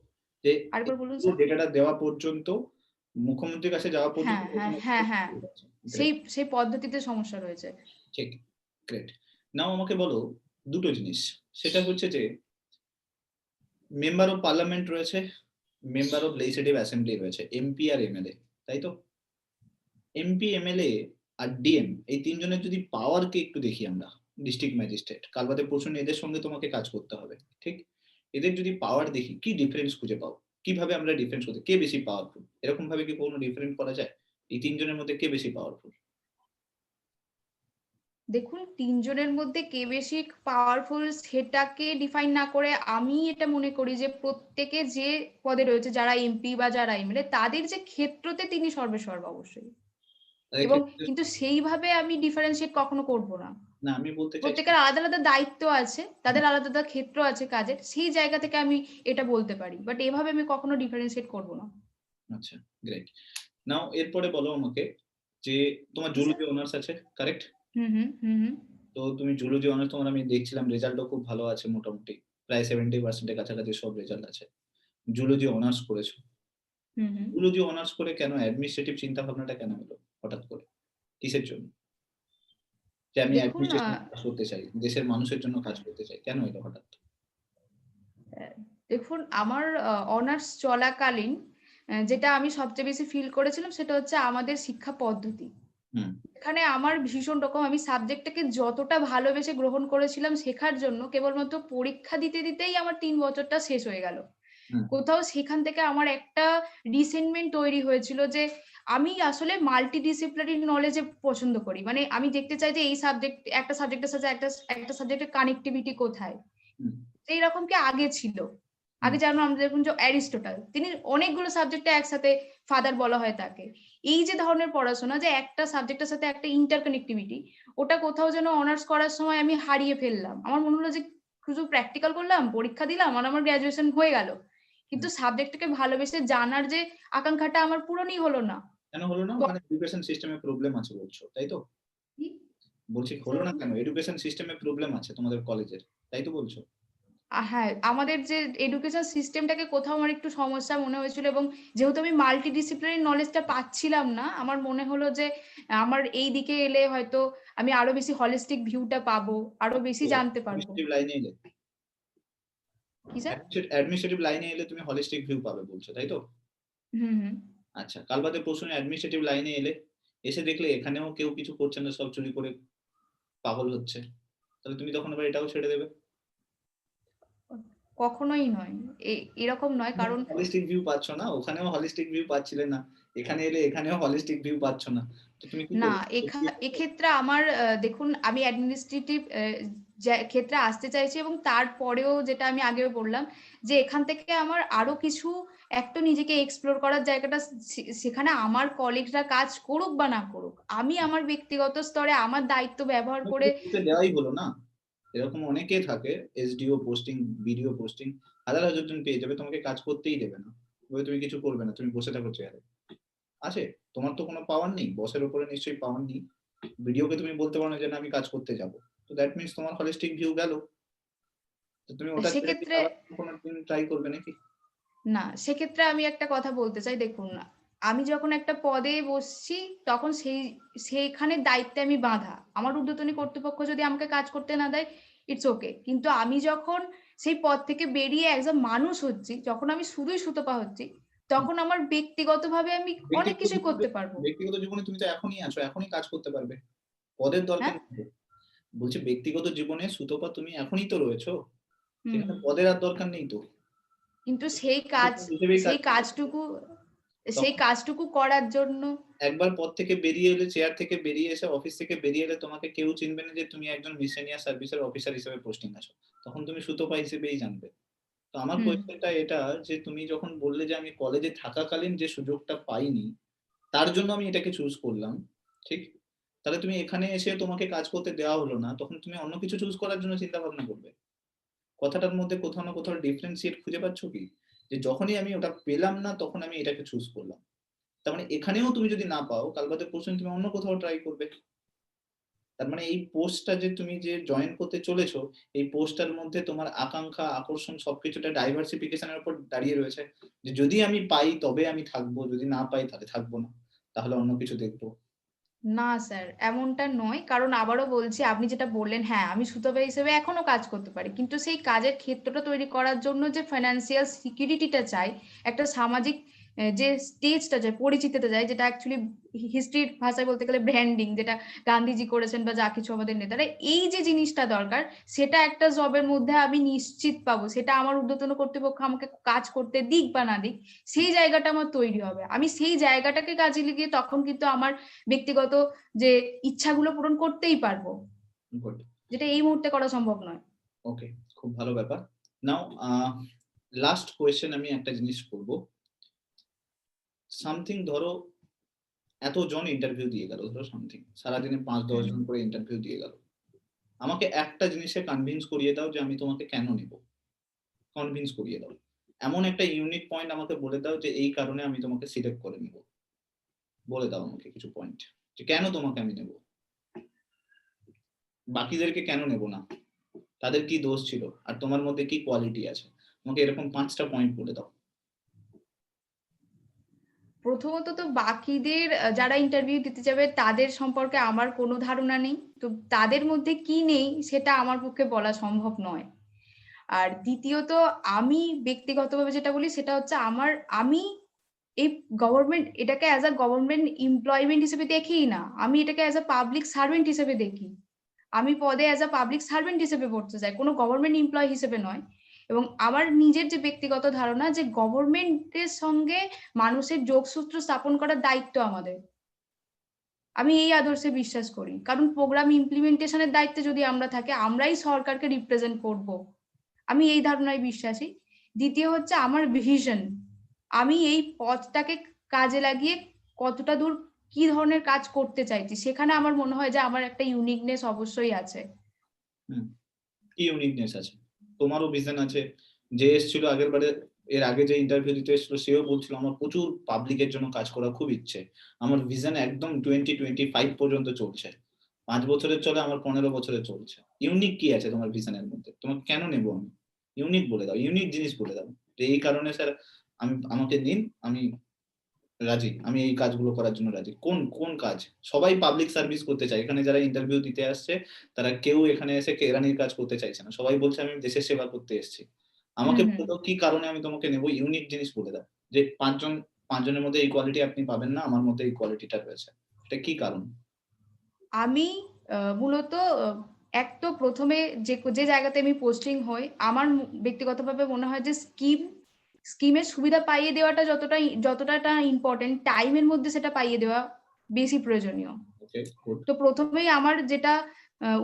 যে এই আরেকবার বলুন পুরো স্যার? ডেটাটা দেওয়া পর্যন্ত মুখ্যমন্ত্রীর কাছে যাওয়া পর্যন্ত হ্যাঁ, হ্যাঁ, কোথাও না হ্যাঁ, কোথাও হ্যাঁ। ভুল আছে। সেই গ্রেট, সেই পদ্ধতিতে সমস্যা রয়েছে। ঠিক। গ্রেট। নাও আমাকে বলো ২ টো জিনিস। সেটা হচ্ছে যে মেম্বার অফ পার্লামেন্ট রয়েছে, মেম্বার অফ লেজিসলেটিভ অ্যাসেম্বলি রয়েছে। এমপি আর এমএলএ। তাই তো? এমপি, এমএলএ আর ডিএম এই ৩ জনের যদি পাওয়ার কে একটু দেখি আমরা। District magistrate. কাল বাদে পরশু দিন এদের সঙ্গে তোমাকে কাজ করতে হবে। ঠিক? এদের যদি পাওয়ার দেখি, কি ডিফারেন্স খুঁজে পাও? কিভাবে আমরা ডিফারেন্স করতে কে বেশি পাওয়ারফুল? এরকম ভাবে কি কোনো ডিফারেন্ট করা যায়? এই ৩ জনের মধ্যে কে বেশি পাওয়ারফুল? দেখুন ৩ জনের মধ্যে কে বেশি পাওয়ারফুল সেটাকে ডিফাইন না করে আমি এটা মনে করি যে প্রত্যেকে যে পদে রয়েছে, যারা এমপি বা যারা এমএলএ, তাদের যে ক্ষেত্রতে তিনি সর্বেসর্বা অবশ্যই। এবং এক্ষেত্রে কিন্তু সেইভাবে আমি ডিফারেনশিয়েট কখনো করব না। না আমি বলতে চাইছি প্রত্যেকের আলাদা, আলাদা দায়িত্ব আছে। তাদের আলাদা, আলাদা ক্ষেত্র আছে কাজের। সেই জায়গা থেকে আমি এটা বলতে পারি। বাট এভাবে আমি কখনো ডিফারেনশিয়েট করব না। আচ্ছা গ্রেট। নাও এরপরে বলো আমাকে যে তোমার জি স্যার। জুলজি অনার্স আছে, কারেক্ট? হুম, হুম, হুম, হুম, তো তুমি জুলজি অনার্স তোমার আমি দেখছিলাম রেজাল্টও খুব ভালো আছে মোটামুটি। প্রায় 70% এর কাছাকাছি সব রেজাল্ট আছে। জুলজি অনার্স করেছো। হুম, হুম। জুলজি অনার্স করে কেন অ্যাডমিনিস্ট্রেটিভ চিন্তা ভাবনাটা কেন এলো হঠাৎ করে? কিসের জন্য? যে আমি দেখুন অ্যাডমিনিস্ট্রেশন কাজ করতে চাই। দেশের মানুষের জন্য কাজ করতে চাই। কেন এলো হঠাৎ? অ্যা দেখুন আমার অনার্স চলাকালীন যেটা আমি সবচেয়ে বেশি ফিল করেছিলাম সেটা হচ্ছে আমাদের শিক্ষা পদ্ধতি। হুম, এখানে আমার ভীষণ রকম আমি সাবজেক্টটাকে যতটা ভালোবেসে গ্রহণ করেছিলাম শেখার জন্য কেবলমাত্র পরীক্ষা দিতে, দিতেই আমার ৩ বছরটা শেষ হয়ে গেল। হুম, কোথাও সেখান থেকে আমার একটা রিসেন্টমেন্ট তৈরি হয়েছিল যে আমি আসলে মাল্টি ডিসিপ্লিনারি নলেজ পছন্দ করি। মানে আমি দেখতে চাই যে এই সাবজেক্ট একটা সাবজেক্টের সাথে একটা সাবজেক্টের কানেক্টিভিটি কোথায়? হুম, এইরকম কি আগে ছিল? হুম, আগে যেমন আমরা দেখুন যে অ্যারিস্টটল তিনি অনেকগুলো সাবজেক্টে একসাথে ফাদার বলা হয় তাকে। এই যে ধরনের পড়াশোনা যে একটা সাবজেক্টের সাথে একটা ইন্টার কানেক্টিভিটি ওটা কোথাও যেন অনার্স করার সময় আমি হারিয়ে ফেললাম। আমার মনে হলো যে শুধু প্র্যাকটিক্যাল করলাম, পরীক্ষা দিলাম আর আমার গ্র্যাজুয়েশন হয়ে গেল। হুম। কিন্তু সাবজেক্টটাকে ভালোবেসে জানার যে আকাঙ্খাটা আমার পূরণই হলো না। কেন হলো না? ত ওখানে এডুকেশন সিস্টেমে প্রবলেম আছে বলছো, তাই তো? কি বলছি হলো না স্যার? কেন? এডুকেশন সিস্টেমে প্রবলেম আছে তোমাদের কলেজের। তাই তো বলছো? হ্যাঁ, আমাদের যে এডুকেশন সিস্টেমটাকে কোথাও আমার একটু সমস্যা মনে হয়েছিল এবং যেহেতু আমি মাল্টি ডিসিপ্লিনারি নলেজটা পাচ্ছিলাম না, আমার মনে হলো যে আমার এই দিকে এলে হয়তো আমি আরো বেশি হলিস্টিক ভিউটা পাবো, আরো বেশি তো জানতে পারবো। অ্যাডমিনিস্ট্রেটিভ লাইনে এলে কি স্যার? অ্যাডমিনিস্ট্রেটিভ লাইনে এলে তুমি হলিস্টিক ভিউ পাবে বলছো, তাই তো? হুম, হুম। আচ্ছা, কাল বাদে পরশু অ্যাডমিনিস্ট্রেটিভ লাইনে এলে, এসে দেখলে এখানেও কেউ কিছু করছে না, সব চুরি করে পাগল হচ্ছে। তাহলে তুমি তখন আবার এটাও ছেড়ে দেবে। কখনোই নয়। এ এরকম নয় কারণ হলিস্টিক ভিউ পাচ্ছ না, ওখানেও হলিস্টিক ভিউ পাচ্ছিলে না। এখানে এলে এখানেও হলিস্টিক ভিউ পাচ্ছ না। তো তুমি কি না, করবে? এক্ষেত্রে আমার দেখুন আমি অ্যাডমিনিস্ট্রেটিভ যে ক্ষেত্রে আসতে চাইছি এবং তারপরেও যেটা আমি আগেও বললাম যে এখান থেকে আমার আরো কিছু একটু নিজেকে এক্সপ্লোর করার জায়গাটা সেখানে আমার কলিগরা কাজ করুক বা না করুক। আমি আমার ব্যক্তিগত স্তরে আমার দায়িত্ব ব্যবহার করে করতে দেওয়াই হলো না। এরকম অনেকে থাকে এসডিও পোস্টিং, বিডিও পোস্টিং হাজার, হাজার জন পেয়ে যাবে। তোমাকে কাজ করতেই দেবে না। বলবে তুমি কিছু করবে না। তুমি বসে থাকো চেয়ারে। আছে? তোমার তো কোনো পাওয়ার নেই। বসের উপরে নিশ্চয়ই পাওয়ার নেই। বিডিওকে তুমি বলতে পারো না যে, "না আমি কাজ করতে যাবো।" তো দ্যাট মিনস তোমার holistic view গেল। তো তুমি ওটা ছেড়ে দিয়ে সেক্ষেত্রে আবার কোনদিন ট্রাই করবে নাকি? না, সেক্ষেত্রে আমি একটা কথা বলতে চাই দেখুন, আমি যখন একটা পদে বসছি তখন সেইখানে দায়িত্বে আমি বাঁধা। আমার ঊর্ধ্বতনী কর্তৃপক্ষ যদি আমাকে কাজ করতে না দেয়, ইটস ওকে। কিন্তু আমি যখন সেই পদ থেকে বেরিয়ে এস আ মানুষ হচ্ছি, যখন আমি শুধুই সুতপা হচ্ছি, হুম। তখন আমার ব্যক্তিগতভাবে আমি অনেক ব্যক্তিগত কিছুই জীবনে করতে পারবো। ব্যক্তিগত জীবনে তুমি তো এখনই আছো। এখনই কাজ করতে পারবে। পদের দরকার হ্যাঁ? নেই তো। বলছি ব্যক্তিগত জীবনে সুতপা তুমি এখনই তো রয়েছো। হুম। সেখানে পদের আর দরকার নেই তো। কিন্তু সুতপা হিসেবেই কাজ সেই করতে পারবে। কাজটুকু সেই তখন কাজটুকু করার জন্য একবার পদ থেকে বেরিয়ে এলে, চেয়ার থেকে বেরিয়ে এসে অফিস থেকে বেরিয়ে এলে তোমাকে কেউ চিনবে না যে তুমি একজন মিসেলিনিয়াস সার্ভিসের অফিসার হিসেবে পোস্টিং আছো। তখন তুমি সুতপা হিসেবেই জানবে। তো আমার হুম। কোয়েশ্চেনটা এটা যে তুমি যখন বললে যে আমি কলেজে থাকাকালীন যে সুযোগটা পাইনি, তার জন্য আমি এটাকে চুজ করলাম। ঠিক? তাহলে তুমি এখানে এসে তোমাকে কাজ করতে দেওয়া হলো না। তখন তুমি অন্য কিছু চুজ করার জন্য চিন্তা ভাবনা করবে। কথাটার মধ্যে কোথাও না কোথাও ডিফারেনশিয়েট খুঁজে পাচ্ছ কি? যে যখনই আমি ওটা পেলাম না তখন আমি এটাকে চুজ করলাম। তার মানে এখানেও তুমি যদি না পাও, কাল বাদে পরশুদিন তুমি অন্য কোথাও ট্রাই করবে। তার মানে এই পোস্টটা যে তুমি যে জয়েন করতে চলেছো, এই পোস্টটার মধ্যে তোমার আকাঙ্খা, আকর্ষণ সবকিছুটা ডাইভার্সিফিকেশন এর উপর দাঁড়িয়ে রয়েছে। যে যদি আমি পাই তবে আমি থাকবো, যদি না পাই তাহলে থাকবো না। তাহলে অন্য কিছু দেখবো। না স্যার, এমনটা নয়। কারণ আবারও বলছি আপনি যেটা বললেন, হ্যাঁ, আমি সুতোভা হিসেবে এখনো কাজ করতে পারি। কিন্তু সেই কাজের ক্ষেত্রটা তৈরি করার জন্য যে ফাইন্যান্সিয়াল সিকিউরিটিটা চাই, একটা সামাজিক যে স্টেজটা চাই, পরিচিতিটা চাই, যেটা অ্যাকচুয়ালি হিস্ট্রির ভাষায় বলতে গেলে ব্র্যান্ডিং যেটা গান্ধীজি করেছেন বা যা কিছু আমাদের নেতারা, এই যে জিনিসটা দরকার, সেটা একটা জবের মধ্যে আমি নিশ্চিত পাবো। সেটা আমার ঊর্ধ্বতন কর্তৃপক্ষ আমাকে কাজ করতে দিক বা না দিক, সেই জায়গাটা আমার তৈরি হবে। আমি সেই জায়গাটাকে কাজে লাগিয়ে তখন কিন্তু আমার ব্যক্তিগত যে ইচ্ছাগুলো পূরণ করতেই পারবো। গুড। যেটা এই মুহূর্তে করা সম্ভব নয়। ওকে। খুব ভালো ব্যাপার। নাও লাস্ট কোয়েশ্চেন আমি একটা জিনিস করব। সামথিং ধরো এতজন ইন্টারভিউ দিয়ে গেল ধরো সামথিং। সারাদিনে ৫-১০ হুম। জন করে ইন্টারভিউ দিয়ে গেল। আমাকে একটা জিনিসে কনভিন্স করিয়ে দাও যে আমি তোমাকে কেন নিব? কনভিন্স করিয়ে দাও। এমন একটা ইউনিক পয়েন্ট আমাকে বলে দাও যে এই কারণে আমি তোমাকে সিলেক্ট করে নিব। বলে দাও আমাকে কিছু পয়েন্ট। যে কেন তোমাকে আমি নেব, বাকিদেরকে কেন নেব না, তাদের কি দোষ ছিল আর তোমার মধ্যে কি কোয়ালিটি আছে, আমাকে এরকম 5টা পয়েন্ট বলে দাও। প্রথমত তো বাকিদের যারা ইন্টারভিউ দিতে যাবে তাদের সম্পর্কে আমার কোনো ধারণা নেই, তো তাদের মধ্যে কি নেই সেটা আমার পক্ষে বলা সম্ভব নয়। আর দ্বিতীয়ত আমি ব্যক্তিগতভাবে যেটা বলি সেটা হচ্ছে আমি এই গভর্নমেন্ট এটাকে অ্যাজ আ গভর্নমেন্ট এমপ্লয়মেন্ট হিসেবে দেখি না, আমি এটাকে অ্যাজ আ পাবলিক সার্ভেন্ট হিসেবে দেখি। আমি পদে অ্যাজ আ পাবলিক সার্ভেন্ট হিসেবে পড়তে চাই, কোনো গভর্নমেন্ট এমপ্লয় হিসেবে নয়। এবং আমার নিজের যে ব্যক্তিগত ধারণা যে গভর্নমেন্টের সঙ্গে মানুষের যোগসূত্র স্থাপন করার দায়িত্ব আমাদের, আমি এই আদর্শে বিশ্বাস করি। কারণ প্রোগ্রাম ইমপ্লিমেন্টেশনের দায়িত্বে যদি আমরা থাকি, আমরাই সরকারকে রিপ্রেজেন্ট করব, আমি এই ধারণায় বিশ্বাসী। দ্বিতীয় হচ্ছে আমার ভিশন, আমি এই পথটাকে কাজে লাগিয়ে কতটা দূর কি ধরনের কাজ করতে চাইছি, সেখানে আমার মনে হয় যে আমার একটা ইউনিকনেস অবশ্যই আছে। কি ইউনিকনেস আছে? তোমারও ভিশন আছে। যে এসেছিল আগের বারে, এর আগে যে ইন্টারভিউ দিতে এসেছিল সেও বলছিল আমার প্রচুর পাবলিকের জন্য কাজ করার খুব ইচ্ছে। আমার ভিশন একদম 2025 পর্যন্ত চলছে। 5 বছরের চলে, আমার 15 বছরের চলছে। ইউনিক কি আছে তোমার ভিশনের মধ্যে? তোমাকে কেন নেব আমি? ইউনিক বলে দাও, ইউনিক জিনিস বলে দাও। যে এই কারণে স্যার আমাকে নিন, আমি রাজি। আমি এই কাজগুলো করার জন্য রাজি। কোন কাজ? সবাই পাবলিক সার্ভিস করতে চায়। এখানে যারা ইন্টারভিউ দিতে আসছে তারা কেউ এখানে এসে কেরানির কাজ করতে চাইছে না। সবাই বলছে আমি দেশের সেবা করতে এসেছি। আমাকে বলে দাও কি কারণে আমি তোমাকে নেব, ইউনিক জিনিস বলে দাও। যে 5 জনের মধ্যে এই কোয়ালিটি আপনি পাবেন না, আমার মধ্যে এই কোয়ালিটিটা রয়েছে। এটা কি কারণ? আমি মূলত এক তো প্রথমে যে জায়গাতে আমি পোস্টিং হই, আমার ব্যক্তিগতভাবে মনে হয় যে স্কিমের সুবিধা পাইয়ে দেওয়াটা যতটা ইম্পর্টেন্ট, টাইমের মধ্যে সেটা পাইয়ে দেওয়া বেশি প্রয়োজনীয়। ওকে, গুড। তো প্রথমেই আমার যেটা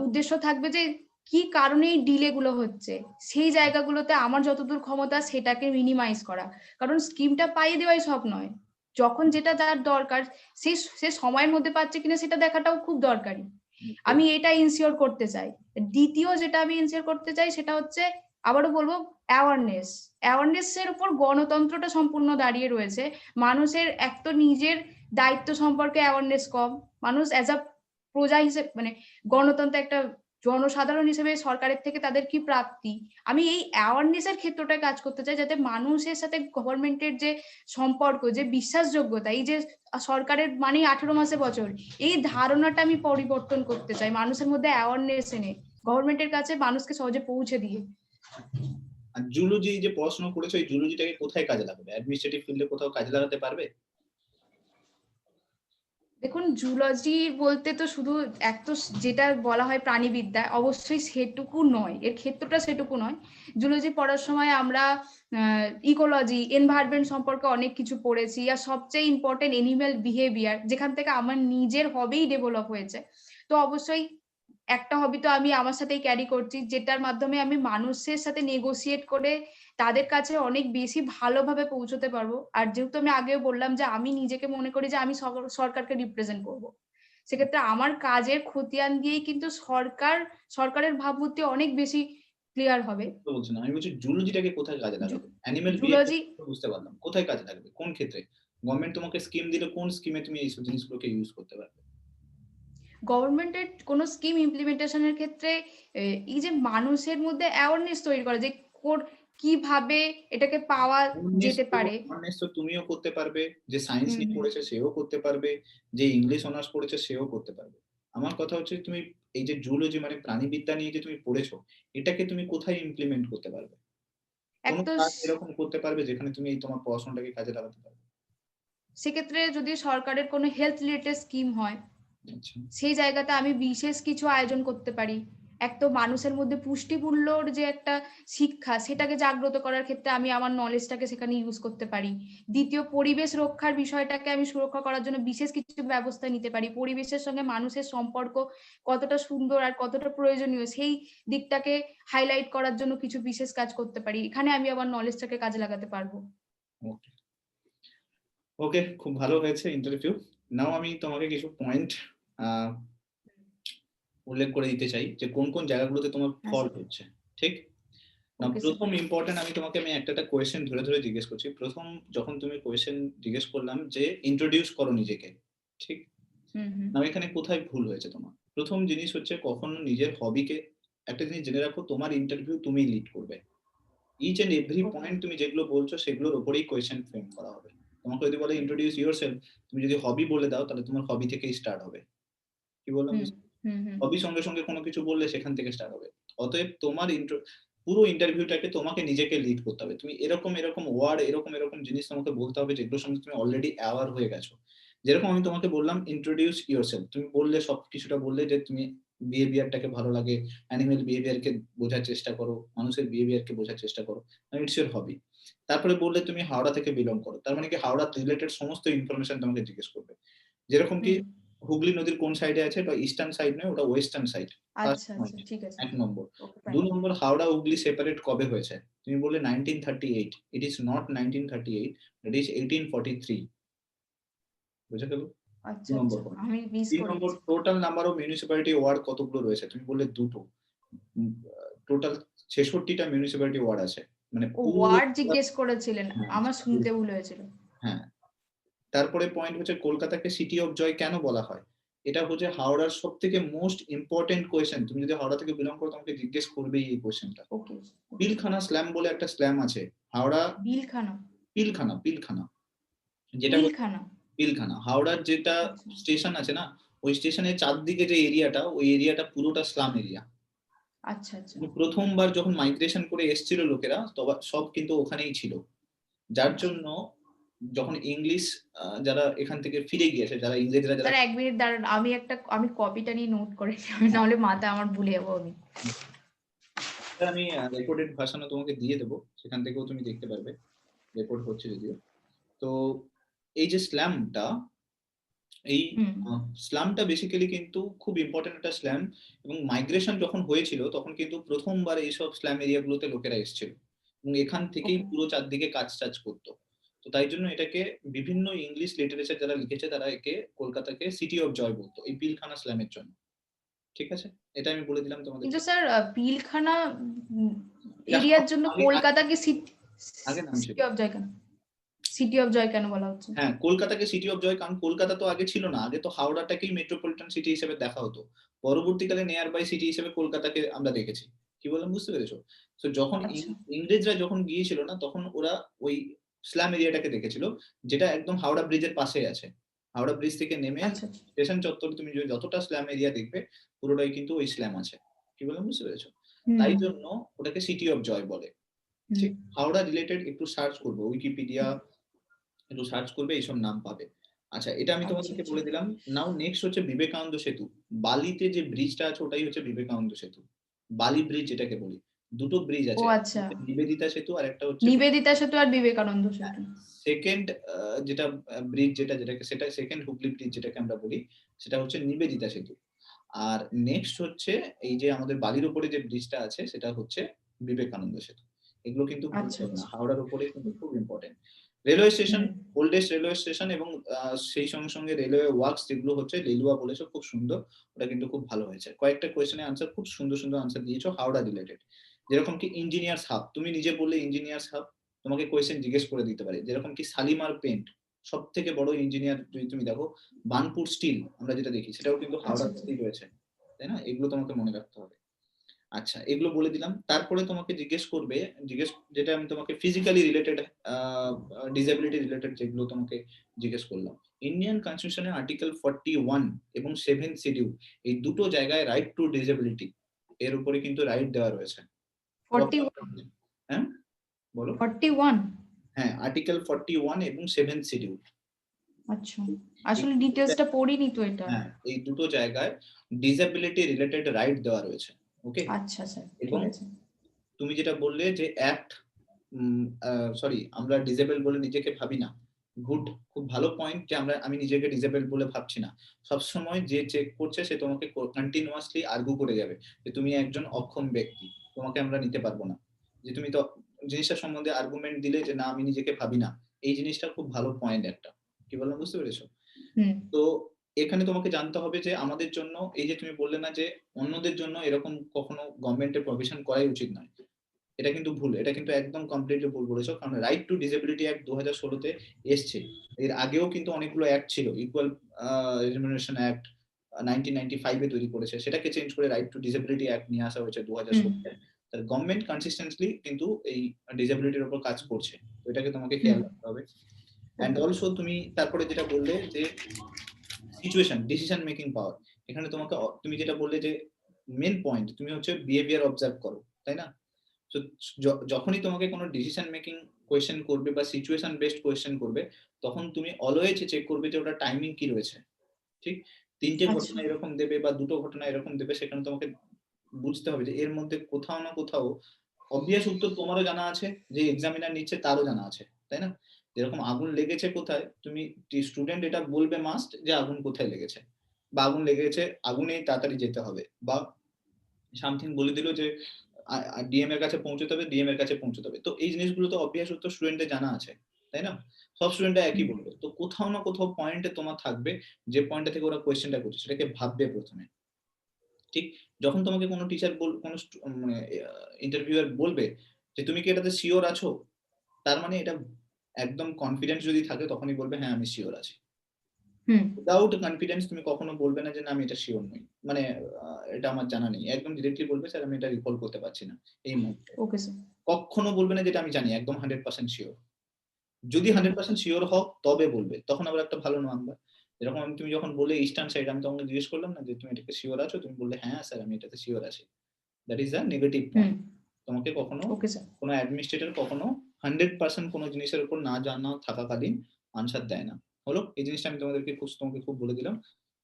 উদ্দেশ্য থাকবে যে কি কারণে এই ডিলে গুলো হচ্ছে, সেই জায়গাগুলোতে আমার যতদূর ক্ষমতা সেটাকে মিনিমাইজ করা। কারণ স্কিমটা পাইয়ে দেওয়াই সব নয়, যখন যেটা যার দরকার সে সময়ের মধ্যে পাচ্ছে কিনা সেটা দেখাটাও খুব দরকারি। আমি এটা ইনসিওর করতে চাই। দ্বিতীয় যেটা আমি ইনসিওর করতে চাই সেটা হচ্ছে, আবারও বলবো, অ্যাওয়ারনেসের উপর গণতন্ত্রটা সম্পূর্ণ দাঁড়িয়ে রয়েছে। মানুষের এক তো নিজের দায়িত্ব সম্পর্কে অ্যাওয়ারনেস কম, মানুষ অ্যাজ আ প্রজা হিসেবে, মানে গণতন্ত্র একটা জনসাধারণ হিসেবে সরকারের থেকে তাদের কি প্রাপ্তি, আমি এই অ্যাওয়ারনেসের ক্ষেত্রটায় কাজ করতে চাই, যাতে মানুষের সাথে গভর্নমেন্টের যে সম্পর্ক, যে বিশ্বাসযোগ্যতা, এই যে সরকারের মানে 18 মাসে বছর, এই ধারণাটা আমি পরিবর্তন করতে চাই, মানুষের মধ্যে অ্যাওয়ারনেস এনে গভর্নমেন্টের কাছে মানুষকে সহজে পৌঁছে দিয়ে। আর জুলজি যে পড়াশোনা করেছো, এই জুলজিটাকে কোথায় কাজে লাগাবে? অ্যাডমিনিস্ট্রেটিভ ফিল্ডে কোথাও কাজে লাগাতে পারবে? দেখুন, জুলজি বলতে তো শুধু এক তো যেটা বলা হয় প্রাণীবিদ্যা, অবশ্যই সেটুকু নয়, এর ক্ষেত্রটা সেটুকু নয়। জুলজি পড়ার সময় আমরা ইকোলজি, এনভায়রনমেন্ট সম্পর্কে অনেক কিছু পড়েছি, আর সবচেয়ে ইম্পর্টেন্ট এনিম্যাল বিহেভিয়ার, যেখান থেকে আমার নিজের হবিই ডেভেলপ হয়েছে। তো অবশ্যই একটা হবি তো আমি আমার সাথেই ক্যারি করছি, যেটার মাধ্যমে আমি মানুষের সাথে নেগোসিয়েট করে তাদের কাছে অনেক বেশি ভালোভাবে পৌঁছতে পারবো। আর যেহেতু আমি আগেও বললাম যে আমি নিজেকে মনে করি যে আমি সরকারকে রিপ্রেজেন্ট করব, সেক্ষেত্রে আমার কাজের খতিয়ান দিয়েই কিন্তু সরকারের ভাবমূর্তি অনেক বেশি ক্লিয়ার হবে। তো বলছি না, আমি বলছি জুলজিটাকে কোথায় কাজে লাগাবে? অ্যানিমেল জুলজি বিহেভিয়ার বুঝতে পারলাম। কোথায় কাজে লাগবে? কোন ক্ষেত্রে? গভর্নমেন্ট তোমাকে স্কিম দিলে কোন স্কিমে তুমি এইসব জিনিসগুলোকে ইউজ করতে পারবে? গভর্নমেন্টের কোনো স্কিম ইমপ্লিমেন্টেশনের ক্ষেত্রে এই যে মানুষের মধ্যে অ্যাওয়ারনেস তৈরি করা, যে কিভাবে এটাকে পাওয়া যেতে পারে। অনেস্ট তো তুমিও করতে পারবে, যে সায়েন্স হুম নিয়ে হুম পড়েছে সেও করতে পারবে, যে ইংলিশ অনার্স পড়েছে সেও করতে পারবে। আমার কথা হচ্ছে তুমি এই যে জুলজি মানে প্রাণীবিদ্যা নিয়ে যে তুমি পড়েছো, এটাকে তুমি কোথায় ইমপ্লিমেন্ট করতে পারবে? এক কোন তো কাজ এরকম করতে পারবে যেখানে তুমি এই তোমার পড়াশোনাটাকে কাজে লাগাতে পারবে? সেক্ষেত্রে যদি সরকারের কোনো হেলথ রিলেটেড স্কিম হয়, আচ্ছা। সেই জায়গাতে আমি বিশেষ কিছু আয়োজন করতে পারি। এক তো মানুষের মধ্যে পুষ্টিমূল্যর যে একটা শিক্ষা, সেটাকে জাগ্রত করার ক্ষেত্রে আমি আমার নলেজটাকে সেখানে ইউজ করতে পারি। দ্বিতীয়, পরিবেশ রক্ষার বিষয়টাকে আমি সুরক্ষা করার জন্য বিশেষ কিছু ব্যবস্থা নিতে পারি। পরিবেশের সঙ্গে মানুষের সম্পর্ক কতটা সুন্দর আর কতটা প্রয়োজনীয়, সেই দিকটাকে হাইলাইট করার জন্য কিছু বিশেষ কাজ করতে পারি। এখানে আমি আমার নলেজটাকে কাজে লাগাতে পারবো। ওকে, ওকে, খুব ভালো হয়েছে ইন্টারভিউ। নাও আমি তোমাকে কিছু পয়েন্ট উল্লেখ করে দিতে চাই যে কোন জায়গাগুলোতে তোমার হ্যাঁ ফল্ট স্যার। হচ্ছে। ঠিক না? Okay sir. প্রথম ইম্পর্টেন্ট, আমি একটা কোয়েশ্চেন ধরে জিজ্ঞেস করছি। প্রথম যখন তুমি কোয়েশ্চেন জিজ্ঞেস করলাম যে ইন্ট্রোডিউস করো নিজেকে, ঠিক? হুম, হুম। নাও এখানে কোথায় ভুল হয়েছে তোমার? প্রথম জিনিস হচ্ছে কখনো নিজের হবিকে, একটা জিনিস জেনে রাখো, তোমার ইন্টারভিউ তুমিই লিড করবে। Each and every okay. Point তুমি যেগুলো বলছো সেগুলোর উপরেই কোয়েশ্চেন ফ্রেম করা হবে। তোমাকে যদি বলে ইন্ট্রোডিউস ইউরসেলফ, তুমি যদি হবি বলে দাও তাহলে তোমার হবি থেকেই স্টার্ট হবে। কি বললাম? হুম, হুম, হুম। হবি সঙ্গে, সঙ্গে কোনো কিছু বললে সেখান থেকে স্টার্ট হবে। অতএব তোমার পুরো ইন্টারভিউটাকে তোমাকে নিজেকে লিড করতে হবে। তুমি এরকম, এরকম ওয়ার্ড, এরকম, এরকম জিনিস তোমাকে বলতে হবে যেগুলোর সঙ্গে তুমি অলরেডি অ্যাওয়ার হয়ে গেছো। যেরকম আমি তোমাকে বললাম ইন্ট্রোডিউস ইউরসেলফ। তুমি বললে কিছুটা বললে যে তুমি বিহেভিয়ারটাকে ভালো লাগে, অ্যানিমাল বিহেভিয়ারকে বোঝার চেষ্টা করো, মানুষের বিহেভিয়ারকে বোঝার চেষ্টা করো। It's your hobby. তারপরে বললে তুমি হাওড়া থেকে বিলং করো। তার মানে কি হাওড়া রিলেটেড সমস্ত ইনফরমেশন তোমাকে জিজ্ঞেস করবে। যেরকম কি হুম। হুগলি নদীর কোন সাইডে আছে? ওটা ইস্টার্ন সাইড নয়, ওটা ওয়েস্টার্ন সাইড। ফার্স্ট আচ্ছা, আচ্ছা। পয়েন্ট, ঠিক আছে। ১ নম্বর। ওকে, ২ ফাইন। নম্বর, হাওড়া হুগলি সেপারেট কবে হয়েছে? তুমি বললে 1938। ইট ইস নট 1938, ইট ইস 1843। বুঝে গেল? ২ আচ্ছা, নম্বর আচ্ছা। পয়েন্ট। আমি মিস ৩ নম্বর, করেছি। Total number of municipality word কতগুলো রয়েছে? তুমি বললে ২ টো। টোটাল ৬৬ টা মিউনিসিপ্যালিটি ওয়ার্ড আছে। মানে ও পুরো, ওয়ার্ড জিজ্ঞেস করেছিলেন। হ্যাঁ, আমার শুনতে ভুল হয়েছিল। হ্যাঁ। তারপরে পয়েন্ট হচ্ছে কলকাতাকে সিটি অফ জয় কেন বলা হয়? এটা হচ্ছে হাওড়ার সবথেকে মোস্ট ইম্পোর্টেন্ট কোয়েশ্চেন। তুমি যদি হাওড়া থেকে বিলং করো তোমাকে জিজ্ঞেস করবেই এই কোয়েশ্চেনটা। ওকে, ওকে। পিলখানা স্ল্যাম বলে একটা স্ল্যাম আছে। হাওড়া বিলখানা, পিলখানা। যেটা হচ্ছে পিলখানা। পিলখানা। হাওড়ার যেটা আচ্ছা, স্টেশন আছে না, ওই স্টেশনের চারদিকে যে এরিয়াটা, ওই এরিয়াটা পুরোটা স্লাম এরিয়া। আচ্ছা, আচ্ছা, প্রথমবার যখন মাইগ্রেশন করে এসেছিল লোকেরা, সব কিন্তু ওখানেই ছিল। যার আচ্ছা। জন্য যখন ইংলিশ যারা এখান থেকে ফিরে গিয়েছে, যারা ইংরেজরা যারা, স্যার ১ মিনিট দাঁড়ান। আমি কপিটা নিয়ে নোট করে নিই। আমি নাহলে মাথায় আমার ভুলে যাবো আমি। এটা আমি রেকর্ডেড ভার্শনও তোমাকে দিয়ে দেবো। সেখান থেকেও তুমি দেখতে পারবে। রেকর্ড হচ্ছে যদিও। তো এই যে স্ল্যামটা, এই হুম। স্ল্যামটা বেসিক্যালি কিন্তু খুব ইম্পোর্টেন্ট একটা স্ল্যাম, এবং মাইগ্রেশন যখন হয়েছিল তখন কিন্তু প্রথমবার এইসব স্ল্যাম এরিয়াগুলোতে লোকেরা এসেছিল। এবং এখান থেকেই ওকে। পুরো চারদিকে কাজ-টাজ করতো। তো তাই জন্য এটাকে বিভিন্ন ইংলিশ লিটারেচার যারা লিখেছে তারা একে কলকাতাকে সিটি অফ জয় বলতো এই পিলখানা স্ল্যামের জন্য। ঠিক আছে? এটা আমি বলে দিলাম কিন্তু তোমাদেরকে। স্যার পিলখানা উম এটা এরিয়ার জন্য আগে আগে কলকাতাকে আগে নাম ছিল। সিটি অফ জয় কেন? সিটি অফ জয় কেন বলা হচ্ছে? হ্যাঁ, কলকাতাকে সিটি অফ জয়, কারণ কলকাতা তো আগে ছিল না। আগে তো হাওড়াটাকেই মেট্রোপলিটন সিটি হিসেবে দেখা হতো। পরবর্তীকালে নিয়ার বাই সিটি হিসেবে কলকাতাকে আমরা দেখেছি। কি বললাম বুঝতে পেরেছো? সো যখন আচ্ছা, ইংরেজরা যখন গিয়েছিল না, তখন ওরা ওই স্লাম এরিয়াটাকে দেখেছিল, যেটা একদম হাওড়া ব্রিজের পাশেই আছে। হাওড়া ব্রিজ থেকে নেমে আচ্ছা, আচ্ছা। স্টেশন চত্বরে তুমি যতটা স্লাম এরিয়া দেখবে, পুরোটাই কিন্তু ওই স্ল্যাম আছে। কি বললাম বুঝতে পেরেছো? হুম, তাই জন্য ওটাকে সিটি অফ জয় বলে। হুম। ঠিক হাওড়া রিলেটেড একটু সার্চ করবো উইকিপিডিয়া, একটু সার্চ করবে এইসব নাম পাবে। আচ্ছা, এটা আমি আচ্ছা, তোমাদেরকে আচ্ছা। বলে দিলাম। নাও নেক্সট হচ্ছে বিবেকানন্দ সেতু। বালিতে যে ব্রিজটা আছে ওটাই হচ্ছে বিবেকানন্দ সেতু। বালি ব্রিজ যেটাকে বলি। ২ টো ব্রিজ ও আছে। একটা আচ্ছা। হচ্ছে নিবেদিতা সেতু আর একটা হচ্ছে নিবেদিতা সেতু আর বিবেকানন্দ হ্যাঁ, সেতু। সেকেন্ড যেটা ব্রিজ যেটাকে সেটা সেকেন্ড হুগলি ব্রিজ যেটাকে আমরা বলি, সেটা হচ্ছে নিবেদিতা সেতু। আর নেক্সট হচ্ছে এই যে আমাদের বালির উপরে যে ব্রিজটা আছে সেটা হচ্ছে বিবেকানন্দ সেতু। এগুলো কিন্তু ভুলতে আচ্ছা, হবে না। আচ্ছা। হাওড়ার উপরে কিন্তু খুব ইম্পোর্টেন্ট। রেলওয়ে স্টেশন, হুম। ওল্ডেস্ট রেলওয়ে স্টেশন, এবং সেই সঙ্গে, সঙ্গে রেলওয়ে ওয়ার্কস যেগুলো হচ্ছে লিলুয়া বলেছো, খুব সুন্দর। ওটা কিন্তু খুব ভালো হয়েছে। কয়েকটা কোয়েশ্চেনের আনসার খুব সুন্দর, সুন্দর আনসার দিয়েছো হাওড়া রিলেটেড। যেরকম কি ইঞ্জিনিয়ার্স হাব, তুমি নিজে বললে ইঞ্জিনিয়ার্স হাব, তোমাকে কোয়েশ্চেন জিজ্ঞেস করে দিতে পারে। যেরকম কি শালিমার পেইন্ট, সবথেকে বড় ইঞ্জিনিয়ার যদি তুমি দেখো, বার্নপুর স্টিল আমরা যেটা দেখি সেটাও কিন্তু আচ্ছা, আচ্ছা। হাওড়াতেই রয়েছে। তাই না? এগুলো তোমাকে মনে রাখতে হবে। আচ্ছা, এগুলো বলে দিলাম। তারপরে তোমাকে জিজ্ঞেস করবে, যেটা আমি তোমাকে ফিজিক্যালি রিলেটেড, আ আ ডিসেবিলিটি রিলেটেড যেগুলো তোমাকে জিজ্ঞেস করলাম। ইন্ডিয়ান কনস্টিটিউশন এর আর্টিকেল 41 এবং 7th শিডিউল, এই দুটো জায়গায় রাইট টু ডিসেবিলিটি এর উপরে কিন্তু রাইট দেওয়া রয়েছে। 41, হ্যাঁ? বলো? 41? হ্যাঁ, আর্টিকেল 41 এবং 7th শিডিউল। আচ্ছা। এই আসলে দুটো ডিটেইলসটা পড়িনি তো এটা। হ্যাঁ, এই দুটো জায়গায় ডিসেবিলিটি রিলেটেড রাইট দেওয়া রয়েছে। ওকে? আচ্ছা স্যার, ঠিক এবং আছে। তুমি যেটা বললে যে অ্যাক্ট, উম আ সরি, আমরা ডিসেবল বলে নিজেকে ভাবি না। গুড, খুব ভালো পয়েন্ট যে আমি নিজেকে ডিসেবল বলে ভাবছি না। সবসময় যে চেক করছে সে তোমাকে কন্টিনিউয়াসলি আর্গু করে যাবে যে তুমি একজন অক্ষম ব্যক্তি। তোমাকে আমরা নিতে পারবো না। যে তুমি তো জিনিসটা সম্বন্ধে আর্গুমেন্ট দিলে যে না আমি নিজেকে ভাবি না। এই জিনিসটা খুব ভালো পয়েন্ট একটা। কি বললাম বুঝতে পেরেছো? হুম। তো এখানে তোমাকে জানতে হবে যে আমাদের জন্য, এই যে তুমি বললে না যে অন্যদের জন্য এরকম কখনো গভর্নমেন্টের প্রভিশন করাই উচিত নয়। এটা কিন্তু ভুল, এটা কিন্তু একদম কমপ্লিটলি ভুল বলেছো। কারণ রাইট টু ডিসেবিলিটি অ্যাক্ট 2016 তে এসছে। এর আগেও কিন্তু অনেকগুলো অ্যাক্ট ছিল, ইকুয়াল রিমুনারেশন অ্যাক্ট 1995 এ তৈরি করেছে, সেটাকে চেঞ্জ করে রাইট টু ডিসেবিলিটি অ্যাক্ট নিয়ে আসা হয়েছে 2016 তে। গভর্নমেন্ট কনসিস্টেন্টলি কিন্তু এই ডিসেবিলিটির উপর কাজ করছে, তো এটাকে তোমাকে খেয়াল রাখতে হবে। এন্ড অলসো তুমি তারপরে যেটা বললে যে সিচুয়েশন, ডিসিশন মেকিং পাওয়ার, এখানে তোমাকে তুমি যেটা বললে যে মেন পয়েন্ট, তুমি হচ্ছে বিহেভিয়ার অবজার্ভ করো, তাই না? তো যখনই তোমাকে কোনো ডিসিশন মেকিং কোয়েশ্চেন করবে বা সিচুয়েশন বেসড কোয়েশ্চেন করবে, তখন তুমি অলওয়েজ চেক করবে যে ওটা টাইমিং কি রয়েছে। ঠিক, ৩টে ঘটনা এরকম দেবে বা ২টো ঘটনা এরকম দেবে, সেখানে তোমাকে বুঝতে হবে যে এর মধ্যে কোথাও না কোথাও অবভিয়াস উত্তর তোমারও জানা আছে, যে এক্সামিনার নিচ্ছে তারও জানা আছে, তাই না? যেরকম আগুন লেগেছে কোথায়, তুমি স্টুডেন্ট এটা বলবে মাস্ট যে আগুন কোথায় লেগেছে, বা আগুন লেগেছে আগুনেই তাড়াতাড়ি যেতে হবে, বা সামথিং বলে দিল যে ডিএম এর কাছে পৌঁছতে হবে, ডিএম এর কাছে পৌঁছতে হবে। তো এই জিনিসগুলো তো অবভিয়াস উত্তর স্টুডেন্টের জানা আছে, তাই না? সব স্টুডেন্টরা একই বলবে। তো কোথাও না কোথাও পয়েন্টে তোমার থাকবে, যে পয়েন্টটা থেকে ওরা কোয়েশ্চেনটা করছে সেটাকে ভাববে প্রথমে। ঠিক, যখন তোমাকে কোনো টিচার কোনো মানে ইন্টারভিউয়ার বলবে যে তুমি কি এটাতে সিওর আছো, তার মানে এটা একদম কনফিডেন্স যদি থাকে তখনই বলবে হ্যাঁ আমি সিওর আছি। উইদাউট কনফিডেন্স তুমি কখনো বলবে না যে না আমি এটা সিওর নই, মানে এটা আমার জানা নেই। একদম ডিরেক্টলি বলবে স্যার আমি এটা রিকল করতে পারছি না এই মুহূর্তে। Okay sir. কখনো বলবে না যেটা আমি জানি একদম 100% সিওর। যদি 100% সিওর হও তবে বলবে, তখন আবার একটা ভালো নাম্বার। যেরকম তুমি যখন বললে ইস্টার্ন সাইড, আমি তোমাকে জিজ্ঞেস করলাম না যে তুমি এটাকে সিওর আছো, তুমি বললে হ্যাঁ স্যার আমি এটাতে সিওর আছি। That is a negative point. তোমাকে কখনো ওকে স্যার। কোনো অ্যাডমিনিস্ট্রেটর কখনো 100% কোনো জিনিসের উপর না জানা থাকাকালীন আনসার দেয় না। হলো, এই জিনিসটা আমি তোমাকে খুব বলে দিলাম।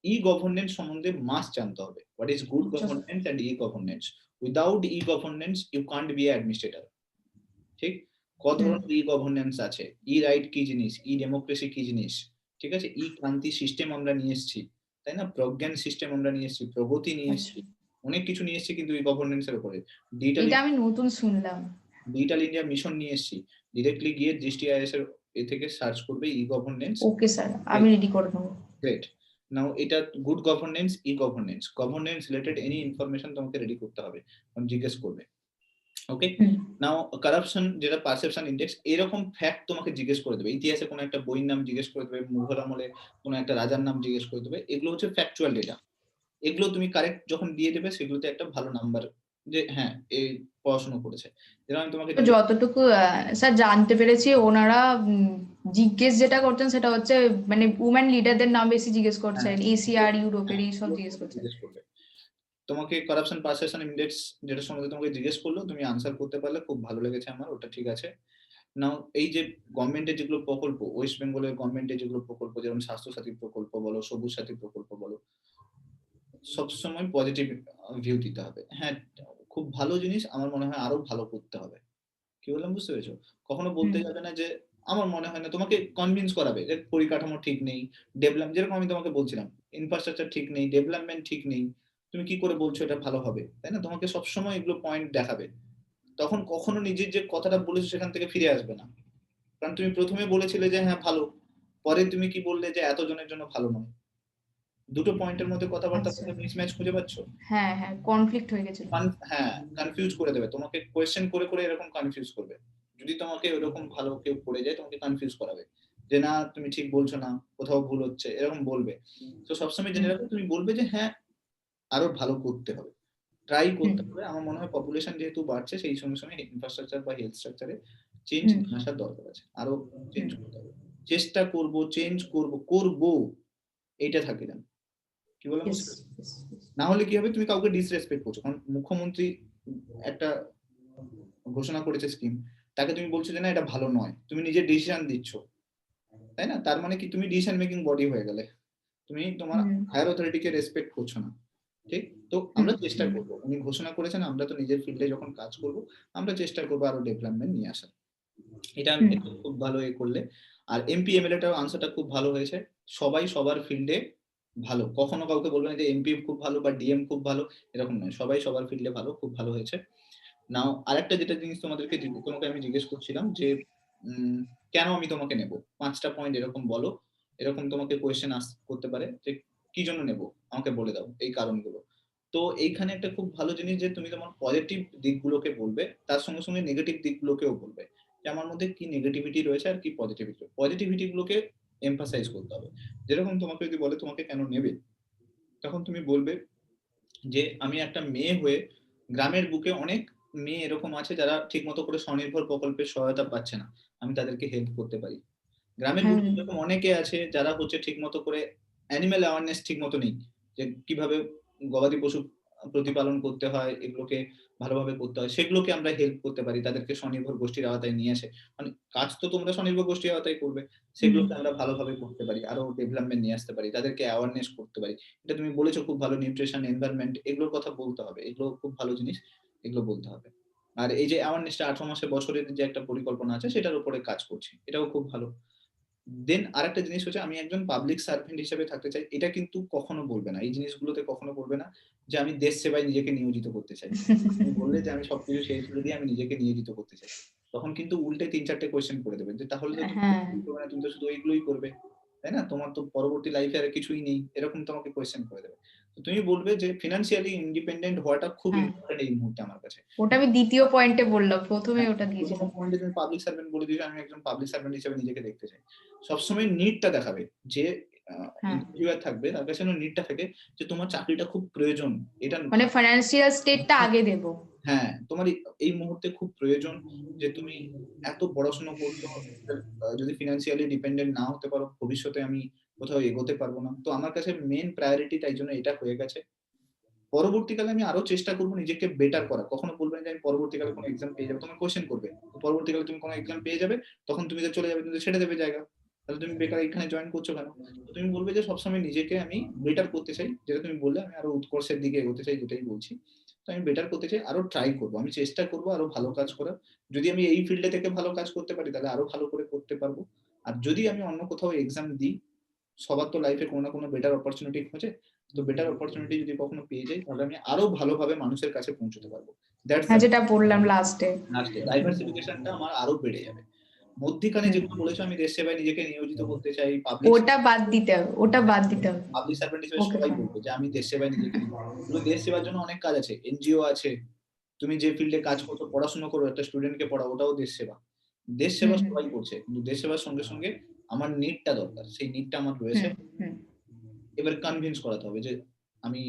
ই-গভর্নেন্স সম্বন্ধে মাস্ট জানতে হবে। What is good governance and e-governance. Without e-governance you can't be administrator. ঠিক? ধরনের ই-গভর্নেন্স আছে, ই-রাইট কি জিনিস, ই-ডেমোক্রেসি কি জিনিস, ঠিক আছে? ই-ক্রান্তি সিস্টেম আমরা নিয়ে এসেছি, তাই না? প্রজ্ঞান সিস্টেম আমরা নিয়ে এসেছি, প্রগতি নিয়ে এসেছি, অনেক কিছু নিয়ে এসেছি কিন্তু ই-গভর্নেন্স এর উপরে। ডিজিটাল এটা আমি নতুন শুনলাম। ডিজিটাল ইন্ডিয়া মিশন নিয়ে এসেছি। ডিরেক্টলি গিয়ে দৃষ্টি আইএস এর থেকে সার্চ করবে ই-গভর্নেন্স। ওকে স্যার, আমি রেডি করে নেবো। গ্রেট। নাও এটা good governance, e-governance, governance related any information তোমাকে রেডি করতে হবে, জিজ্ঞেস করবে। ওকে, নাও কারাপশন যেটা পারসেপশন ইন্ডেক্স, এরকম ফ্যাক্ট তোমাকে জিজ্ঞেস করে দেবে। ইতিহাসে কোনো একটা বইয়ের নাম জিজ্ঞেস করে দেবে, মুঘল আমলে কোনো একটা রাজার নাম জিজ্ঞেস করে দেবে, এগুলো হচ্ছে ফ্যাকচুয়াল ডেটা। এগুলো তুমি কারেক্ট যখন দিয়ে দেবে সেগুলোতে একটা ভালো নাম্বার, যে হ্যাঁ এই পড়াশোনা করেছে। যেটা আমি তোমাকে যতটুকু স্যার জানতে পেরেছি, ওনারা জিজ্ঞেস যেটা করছেন সেটা হচ্ছে মানে উমেন লিডারদের নাম বেশি জিজ্ঞেস করছেন, এশিয়ার ইউরোপের এই সব জিজ্ঞেস করছেন। করবে। তোমাকে কারাপশন পারসেপশন ইন্ডেক্স যেটা সম্বন্ধে তোমাকে জিজ্ঞেস করলো, তুমি আনসার করতে পারলে খুব ভালো লেগেছে আমার, ওটা ঠিক আছে। নাও এই যে গভর্নমেন্টের যেগুলো প্রকল্প, ওয়েস্ট বেঙ্গলের গভর্নমেন্টের যেগুলো প্রকল্প, যেমন স্বাস্থ্য সাথী প্রকল্প বলো, সবুজ সাথী প্রকল্প বলো, সবসময় পজিটিভ ভিউ দিতে হবে। হ্যাঁ খুব ভালো জিনিস, আমার মনে হয় আরো ভালো করতে হবে। কি বললাম বুঝতে পেরেছো? কখনো বলতে যাবে না যে আমার মনে হয় না, তোমাকে কনভিন্স করাবে যে পরিকাঠামো ঠিক নেই, ডেভেলপ, যেরকম আমি তোমাকে বলছিলাম ইনফ্রাস্ট্রাকচার ঠিক নেই, ডেভেলপমেন্ট ঠিক নেই, তুমি কি করে বলছো এটা ভালো হবে, তাই না? তোমাকে সবসময় এগুলো পয়েন্ট দেখাবে। তখন কখনো নিজের যে কথাটা বলেছো সেখান থেকে ফিরে আসবে না। কারণ তুমি প্রথমে বলেছিলে যে হ্যাঁ ভালো, পরে তুমি কি বললে যে এতজনের জন্য ভালো নয়। দুটো পয়েন্টের মধ্যে কথাবার্তা মিসম্যাচ খুঁজে পাচ্ছ? হ্যাঁ হ্যাঁ, কনফ্লিক্ট হয়ে গেছিল। হ্যাঁ, কনফিউজ করে দেবে তোমাকে, কোয়েশ্চেন করে করে এরকম কনফিউজ করবে। যদি তোমাকে ওরকম ভালো কেউ পড়ে যায় তোমাকে কনফিউজ করাবে, যে না তুমি ঠিক বলছো না, কোথাও ভুল হচ্ছে, এরকম বলবে। তো সবসময় জেনে রাখো, তুমি বলবে যে হ্যাঁ আরো ভালো করতে হবে, ট্রাই করতে হবে। আমার মনে হয় পপুলেশন যেহেতু বাড়ছে, সেই সঙ্গে সঙ্গে ইনফ্রাস্ট্রাকচার বা হেলথ স্ট্রাকচারে চেঞ্জ আসার দরকার আছে, আরো চেঞ্জ করতে হবে। চেষ্টা করব, চেঞ্জ করব এইটা থাকে না। কি বললাম বুঝতে পেরেছো? না হলে কি হবে, তুমি কাউকে ডিসরেসপেক্ট করছো। কারণ মুখ্যমন্ত্রী একটা ঘোষণা করেছে স্কিম, তাকে তুমি বলছো যে না এটা ভালো নয়, তুমি নিজে ডিসিশন দিচ্ছ, তাই না? তার মানে কি তুমি ডিসিশন মেকিং বডি হয়ে গেলে, তুমি তোমার হায়ার অথরিটিকে রেসপেক্ট করছো না। ঠিক, তো আমরা চেষ্টা করব, উনি ঘোষণা করেছেন, আমরা তো নিজের ফিল্ডে যখন কাজ করব আমরা চেষ্টা করবো আরো ডেভেলপমেন্ট নিয়ে আসার। এটা খুব ভালো করলে। আর এমপি এমএলএটাও আনসারটা খুব ভালো হয়েছে। সবাই সবার ফিল্ডে ভালো, কখনো কাউকে বলবে না যে এমপি খুব ভালো বা ডিএম খুব ভালো, এরকম নয়, সবাই সবার ফিল্ডে ভালো, খুব ভালো হয়েছে। নাও আরেকটা যেটা জিনিস তোমাকে আমি জিজ্ঞেস করছিলাম যে কেন আমি তোমাকে নেব, 5টা পয়েন্ট এরকম বলো, এরকম তোমাকে কোয়েশ্চেন করতে পারে যে কি জন্য নেব, আমাকে বলে দাও এই কারণগুলো। তো এইখানে একটা খুব ভালো জিনিস যে তুমি তোমার পজিটিভ দিকগুলোকে বলবে, তার সঙ্গে সঙ্গে নেগেটিভ দিকগুলোকেও বলবে, যে আমার মধ্যে কি নেগেটিভিটি রয়েছে আর কি পজিটিভিটি। পজিটিভিটি গুলোকে এমফাসাইজ করতে হবে। যেরকম তোমাকে যদি বলে তোমাকে কেন নেবে, তখন তুমি বলবে যে আমি একটা মেয়ে হয়ে গ্রামের বুকে অনেক মেয়ে এরকম আছে যারা ঠিকমতো করে স্বনির্ভর প্রকল্পের সহায়তা পাচ্ছে না, আমি তাদেরকে হেল্প করতে পারি। গ্রামের হুম, বুকে এরকম অনেকে আছে যারা হচ্ছে ঠিকমতো করে অ্যানিমেল অ্যাওয়ারনেস ঠিকমতো নেই, যে কিভাবে গবাদি পশু প্রতিপালন করতে হয়, এগুলোকে ভালোভাবে করতে হয়, সেগুলোকে আমরা হেল্প করতে পারি, তাদেরকে স্বনির্ভর গোষ্ঠীর আওতায় নিয়ে আসে। মানে কাজ তো তোমরা স্বনির্ভর গোষ্ঠীর আওতায় করবে, হুম, সেগুলোকে আমরা ভালোভাবে করতে পারি, আরো ডেভেলপমেন্ট নিয়ে আসতে পারি, তাদেরকে অ্যাওয়ারনেস করতে পারি। এটা তুমি বলেছো খুব ভালো, নিউট্রিশন, এনভায়রনমেন্ট এগুলোর কথা বলতে হবে। এগুলো খুব ভালো জিনিস, এগুলো বলতে হবে। আর এই যে অ্যাওয়ারনেসটা 18 মাসে বছরের যে একটা পরিকল্পনা আছে সেটার উপরে কাজ করছি, এটাও খুব ভালো। দেন আরেকটা জিনিস হচ্ছে আমি একজন পাবলিক সার্ভেন্ট হিসেবে থাকতে চাই। এটা কিন্তু কখনো বলবে না। এই জিনিসগুলোতে কখনো বলবে না যে আমি দেশ সেবায় নিজেকে নিয়োজিত করতে চাই। তুমি বললে যে আমি সবকিছু ছেড়ে ছুড়ে দিয়ে আমি নিজেকে নিয়োজিত করতে চাই। তখন কিন্তু উল্টে ৩-৪ টে কোয়েশ্চেন করে দেবে। যে তাহলে তো তুমি হ্যাঁ, কিছুই করবে না, তুমি তো শুধু এইগুলোই করবে। তাই না? তোমার তো পরবর্তী লাইফে আর কিছুই নেই। এরকম তোমাকে কোয়েশ্চেন করে দেবে। তো তুমি বলবে যে ফিন্যান্সিয়ালি ইন্ডিপেন্ডেন্ট হওয়াটা খুব হ্যাঁ, ইম্পোর্টেন্ট এই মুহূর্তে আমার কাছে। ওটা আমি দ্বিতীয় পয়েন্টে বললাম, প্রথমে হ্যাঁ, ওটা ১ম দিয়েছিলাম। পয়েন্টে তুমি পাবলিক সার্ভেন্ট বলে দিয়েছো, আমি একজন পাবলিক সার্ভেন্ট হিসেবে নিজেকে দেখতে চাই। সবসময় নিডটা দেখাবে। যে আ হ্যাঁ, ইন্টারভিউয়ার থাকবে তার কাছে যেন নিডটা থাকে যে তোমার চাকরিটা খুব প্রয়োজন। এটা মানে ফাইন্যান্সিয়াল স্টেটটা আগে দেব। হ্যাঁ, তোমার এই মুহূর্তে খুব প্রয়োজন যে তুমি এত পড়াশোনা করছো, যদি ফিন্যান্সিয়ালি ডিপেন্ডেন্ট না হতে পারো, ভবিষ্যতে আমি কোথাও এগোতে পারব না। তো আমার কাছে মেইন প্রায়োরিটি তাই জন্য এটা হয়ে গেছে। পরবর্তীকালে আমি আরো চেষ্টা করব নিজেকে বেটার করার। কখনো বলবে না যে আমি পরবর্তীকালে কোনো এক্সাম পেয়ে যাবো। তোমাকে কোয়েশ্চেন করবে। তো পরবর্তীকালে তুমি কোনো এক্সাম পেয়ে যাবে, তখন তুমি তো চলে যাবে, তুমি তো ছেড়ে দেবে জায়গা। তাহলে তুমি বেকার এখানে জয়েন করছো কেন? তো তুমি বলবে যে সবসময় নিজেকে আমি বেটার করতে চাই। যেটা তুমি বললে আমি আরো উৎকর্ষের দিকে এগোতে চাই, যেটাই বলছি। তো আমি বেটার করতে চাই, আরো ট্রাই করব। আমি চেষ্টা করব আরো ভালো কাজ করার। যদি আমি এই ফিল্ডে থেকে ভালো কাজ করতে পারি তাহলে আরো ভালো করে করতে পারবো। আর যদি আমি অন্য কোথাও এক্সাম দিই, সবার তো লাইফে কোনো না কোনো বেটার অপরচুনিটি খোঁজে। তো বেটার অপরচুনিটি যদি কখনো পেয়ে যাই তাহলে আমি আরো ভালোভাবে মানুষের কাছে পৌঁছতে পারবো। দ্যাটস হ্যাঁ, দ্যা যেটা বললাম লাস্টে। লাস্টে ডাইভার্সিফিকেশনটা আমার আরো বেড়ে যাবে। মধ্যিখানে হুম, যেগুলো বলেছো আমি দেশ সেবায় নিজেকে নিয়োজিত করতে চাই, পাবলিক ওটা বাদ দিতে হবে, ওটা বাদ দিতে হবে। পাবলিক সার্ভেন্ট হিসেবে ওকে, সবাই ফাইন। বলবে যে আমি দেশ সেবায় নিজেকে কিন্তু দেশ সেবার জন্য অনেক কাজ আছে। এনজিও আছে। তুমি যে ফিল্ডে কাজ করছো, পড়াশোনা করো, একটা স্টুডেন্টকে পড়াও, ওটাও দেশ সেবা। দেশ হুম, সেবা হুম, সবাই করছে। কিন্তু দেশ সেবার সঙ্গে, সঙ্গে আমার নিডটা দরকার। সেই নিডটা আমার রয়েছে। হুম, হুম, এবার কনভিন্স করাতে হবে যে আমি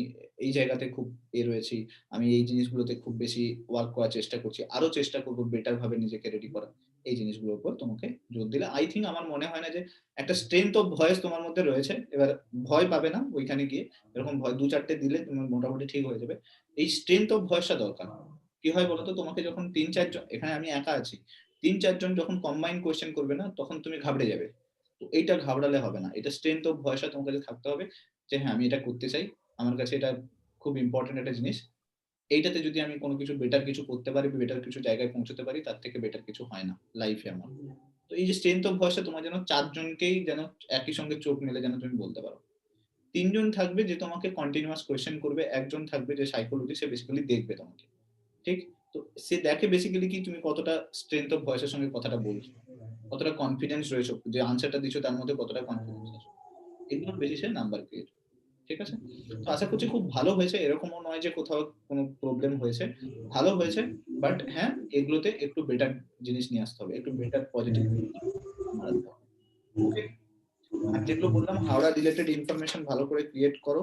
এই জায়গাতে খুব রয়েছি। আমি এই জিনিসগুলোতে খুব বেশি ওয়ার্ক করার চেষ্টা করছি। আরো চেষ্টা করব বেটার ভাবে নিজেকে রেডি করার। এই জিনিসগুলোর উপর তোমাকে জোর দিলে আই থিংক আমার মনে হয় না যে একটা স্ট্রেংথ অফ ভয়েস তোমার মধ্যে রয়েছে। এবার ভয় পাবে না ওইখানে গিয়ে। এরকম ভয় ২-৪ টে দিলে তুমি মোটামুটি ঠিক হয়ে যাবে। এই স্ট্রেংথ অফ ভয়েসটা দরকার। কি হয় বলতো? তোমাকে যখন ৩-৪ জন, এখানে আমি একা আছি। ৩-৪ জন যখন কম্বাইন কোয়েশ্চেন করবে না তখন তুমি ঘাবড়ে যাবে। তো এইটা ঘাবড়ালে হবে না। এটা স্ট্রেংথ অফ ভয়েসটা তোমার কাছে থাকতে হবে। যে হ্যাঁ, আমি এটা করতে চাই। আমার কাছে এটা খুব ইম্পোর্টেন্ট একটা জিনিস। এইটাতে যদি আমি কোন কিছু বেটার কিছু করতে পারি, বেটার কিছু জায়গায় পৌঁছাতে পারি, তার থেকে বেটার কিছু হয় না লাইফে আমার। তো এই যে স্ট্রেংথ অফ ভয়েসটা তোমার যেন ৪ জনকেই যেন একই সঙ্গে চোখ মেলে যেন তুমি বলতে পারো। ৩ জন থাকবে যে তোমাকে কন্টিনিউয়াস কোয়েশ্চেন করবে। একজন থাকবে যে সাইকোলজি, সে বেসিক্যালি দেখবে তোমাকে। ঠিক? তো সে দেখে বেসিক্যালি কি তুমি কতটা স্ট্রেংথ অফ ভয়েস এর সঙ্গে কথাটা বলছো। কতটা কনফিডেন্স রয়েছে, যে আনসারটা দিচ্ছ তার মধ্যে কতটা কনফিডেন্স আছে। এগুলোর বেসিসে নাম্বার ক্রিয়েট। ঠিক আছে? তো আশা করছি খুব ভালো হয়েছে। এরকমও নয় যে কোথাও কোনো প্রবলেম হয়েছে। ভালো হয়েছে। বাট হ্যাঁ, এগুলোতে একটু বেটার জিনিস নিয়ে আসতে হবে। একটু বেটার পজিটিভ জিনিস বাড়াতে হবে। ওকে? আর যেগুলো বললাম হাওড়া রিলেটেড ইনফরমেশন ভালো করে ক্রিয়েট করো।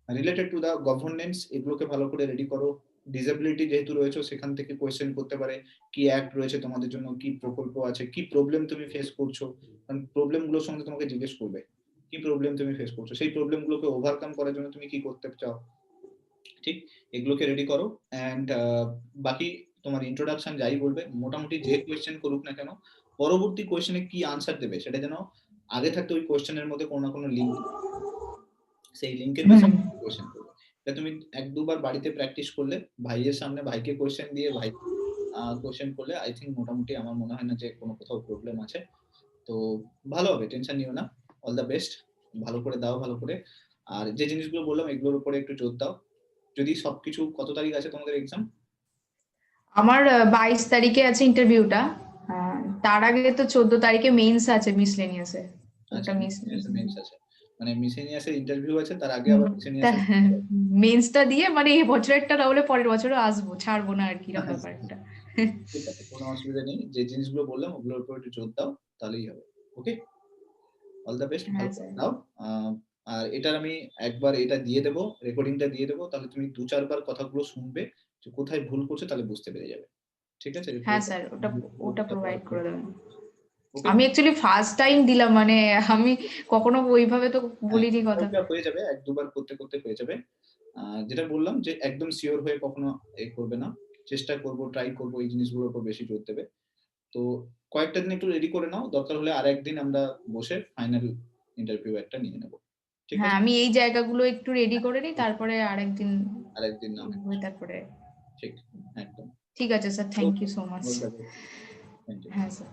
রিলেটেড টু দা গভর্নেন্স এগুলোকে ভালো করে রেডি করো। ডিসেবিলিটি যেহেতু রয়েছে সেখান থেকে কোয়েশ্চেন করতে পারে। কি অ্যাক্ট রয়েছে তোমাদের জন্য, কি প্রকল্প আছে, কি প্রবলেম তুমি ফেস করছো। কারণ প্রবলেম গুলোর সঙ্গে তোমাকে জিজ্ঞেস করবে। কি প্রবলেম তুমি ফেস করছো? সেই প্রবলেম গুলোকে ওভারকাম করার জন্য তুমি কি করতে চাও? ঠিক? এগুলোকে রেডি করো। অ্যান্ড বাকি তোমার ইন্ট্রোডাকশন যাই বলবে, মোটামুটি যে কোয়েশ্চেন করুক না কেন, পরবর্তী কোয়েশ্চেনে কি আনসার দেবে সেটা যেন আগে থাকতে ওই কোয়েশ্চেনের মধ্যে কোনো না কোনো লিঙ্ক, সেই লিঙ্কের বেসে হুম। কোয়েশ্চেন করবে। এটা তুমি ১-২ বার বাড়িতে প্র্যাকটিস করলে, ভাইয়ের সামনে ভাইকে কোয়েশ্চেন দিয়ে ভাই কোয়েশ্চেন করলে আই থিংক মোটামুটি আমার মনে হয় না যে কোনো কোথাও প্রবলেম আছে। তো ভালো হবে, টেনশন নিও না। All the best. ভালো করে দাও, ভালো করে। আর যে জিনিসগুলো বললাম এগুলোর উপরে একটু জোর দাও। যদি সবকিছু, কত তারিখ আছে তোমাদের এক্সাম? আমার 22 তারিখে আছে ইন্টারভিউটা। তার আগে তো 14 তারিখে মেইনস আছে মিসলেনিয়াসে। আচ্ছা, ওটা মিস। মেন্স আছে। মানে মিসেনিয়াসের ইন্টারভিউ আছে, তার আগে আবার মিসেনিয়াসের মেন্সটা দিয়ে মানে এই বছরেরটা না হলে পরের বছরও আসবো, ছাড়বো না আর কি, এরকম ব্যাপার একটা। ঠিক আছে, কোনো অসুবিধা নেই। যে জিনিসগুলো বললাম ওগুলোর উপর একটু জোর দাও, তাহলেই হবে। ওকে? অল দ্য বেস্ট, ভালো হ্যাঁ করে স্যার। দাও। আ আর এটার আমি একবার এটা দিয়ে দেব, রেকর্ডিংটা দিয়ে দেব। তাহলে তুমি ২-৪ বার কথাগুলো শুনবে, যে কোথায় ভুল করছো তাহলে বুঝতে পেরে যাবে। ঠিক আছে? হ্যাঁ স্যার, ওটা ওটা প্রোভাইড করে দেবেন। ওকে? আমি অ্যাকচুয়ালি ফার্স্ট টাইম দিলাম, মানে আমি কখনো ওইভাবে তো হ্যাঁ, বলিনি কথা। ওটা হয়ে যাবে। ১-২ বার করতে, করতে হয়ে যাবে। যেটা বললাম যে একদম সিওর হয়ে কখনো করবে না। চেষ্টা করব, ট্রাই করব এই জিনিসগুলোর উপর বেশি জোর দেবে। তো কয়েকটা দিন একটু রেডি করে নাও। দরকার হলে আরেকদিন আমরা বসে ফাইনাল ইন্টারভিউ একটা নিয়ে নেব। ঠিক হ্যাঁ, আছে? আমি এই জায়গাগুলো একটু রেডি করে নিই, তারপরে আরেকদিন আরেকদিন না হয়। তারপরে। ঠিক, একদম। ঠিক আছে sir, thank you so much. All the best. Thank you. হ্যাঁ স্যার।